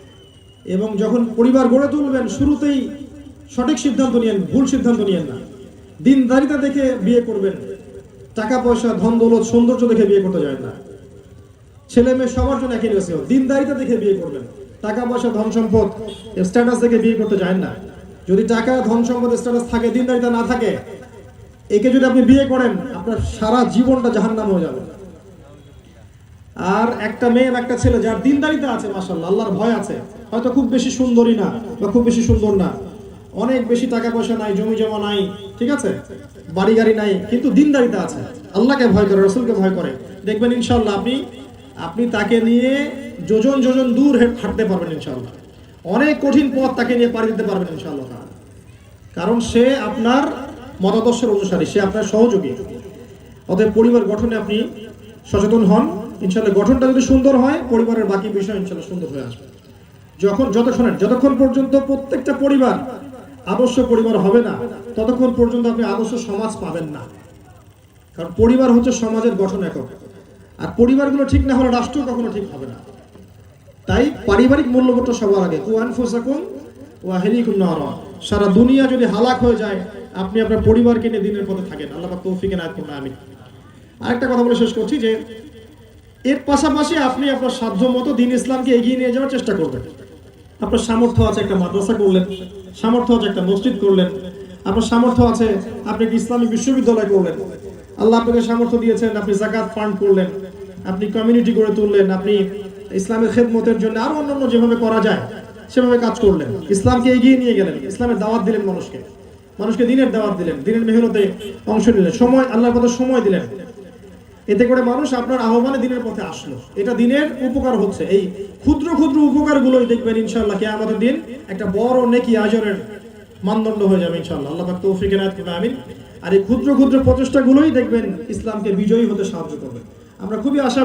এবং যখন পরিবার গড়ে তুলবেন, শুরুতেই সঠিক সিদ্ধান্ত নিয়েন, ভুল সিদ্ধান্ত নিয়েন না। দিনদারিতা দেখে বিয়ে করবেন, টাকা পয়সা, ধন দৌলত, সৌন্দর্য দেখে বিয়ে করতে যায় না। ছেলে মেয়ে সবার জন্য একই নসিহত, দিনদারিতা দেখে বিয়ে করবেন। টাকা পয়সা, ধন সম্পদ, স্ট্যাটাস দেখে বিয়ে করতে যায় না। যদি টাকা, ধন সম্পদ, স্ট্যাটাস থাকে, দিনদারিতা না থাকে, একে যদি আপনি বিয়ে করেন, আপনার সারা জীবনটা জাহান্নাম হয়ে যাবে। আর একটা মেয়ে, একটা ছেলে যার দিনদারিতা আছে, মাশাআল্লাহ, আল্লাহর ভয় আছে, হয়তো খুব বেশি সুন্দরী না বা খুব বেশি সুন্দর না, অনেক বেশি টাকা পয়সা নাই, জমি জমা নাই, ঠিক আছে, বাড়ি গাড়ি নাই, কিন্তু দিনদারিতা আছে, আল্লাহকে ভয় করে, রাসূলকে ভয় করে, দেখবেন ইনশাআল্লাহ আপনি তাকে নিয়ে যোজন যোজন দূর হাঁটতে পারবেন ইনশাআল্লাহ। অনেক কঠিন পথ তাকে নিয়ে পাড়ি দিতে পারবেন ইনশাআল্লাহ, কারণ সে আপনার মতাদর্শের অনুসারী, সে আপনার সহযোগী। অতএব পরিবার গঠনে আপনি সচেতন হন। ইনশাআল্লাহ গঠনটা যদি সুন্দর হয়, পরিবারের বাকি বিষয় ইনশাআল্লাহ সুন্দর হয়ে আসবে। যতক্ষণ পর্যন্ত প্রত্যেকটা পরিবার আদর্শ পরিবার হবে না, ততক্ষণ পর্যন্ত আপনি আদর্শ সমাজ পাবেন না। কারণ পরিবার হচ্ছে সমাজের গঠন একক, আর পরিবারগুলো ঠিক না হলে রাষ্ট্র কখনো ঠিক হবে না। তাই পারিবারিক মূল্যবোধটা সবার আগে। কু আনফুসাকুম ওয়া আহলিকুম নারা। সারা দুনিয়া যদি হালাক হয়ে যায়, আপনি আপনার পরিবারকে নিয়ে দিনের পথে থাকেন। আল্লাহ পাক তৌফিক এনায়েত করুন, আমিন। আরেকটা কথা বলে শেষ করছি যে এর পাশাপাশি আপনি আপনার সাধ্য মতো দ্বীন ইসলামকে এগিয়ে নিয়ে যাওয়ার চেষ্টা করবেন। আপনার সামর্থ্য আছে একটা মাদ্রাসা করলেন, সামর্থ্য আছে একটা মসজিদ করলেন, আপনার সামর্থ্য আছে আপনি একটা ইসলামিক বিশ্ববিদ্যালয় করলেন, আল্লাহ আপনাকে সামর্থ্য দিয়েছেন, আপনি যাকাত ফান্ড করলেন, আপনি কমিউনিটি গড়ে তুললেন, আপনি ইসলামের খেদমতের জন্য আরো অন্যান্য যেভাবে করা যায় সেভাবে কাজ করলেন, ইসলামকে এগিয়ে নিয়ে গেলেন, ইসলামের দাওয়াত দিলেন, মানুষকে দিনের দাওয়াত দিলেন, দিনের মেহনতে অংশ নিলেন, সময়, আল্লাহর কথা সময় দিলেন। এতে করে মানুষ আপনার আহ্বানে দিনের পথে আসলো, এটা দিনের উপকার হচ্ছে। এই ক্ষুদ্র ক্ষুদ্র উপকারগুলোই দেখবেন ইনশাআল্লাহ কিয়ামতের দিন একটা বড় নেকি আজরের মানদণ্ড হয়ে যাবে ইনশাআল্লাহ। আল্লাহ পাক তৌফিক এনায়েত করুন, আমিন। আর এই ক্ষুদ্র ক্ষুদ্র প্রচেষ্টাগুলোই দেখবেন ইসলামকে বিজয়ী হতে সাহায্য করবে। আমরা খুবই আশা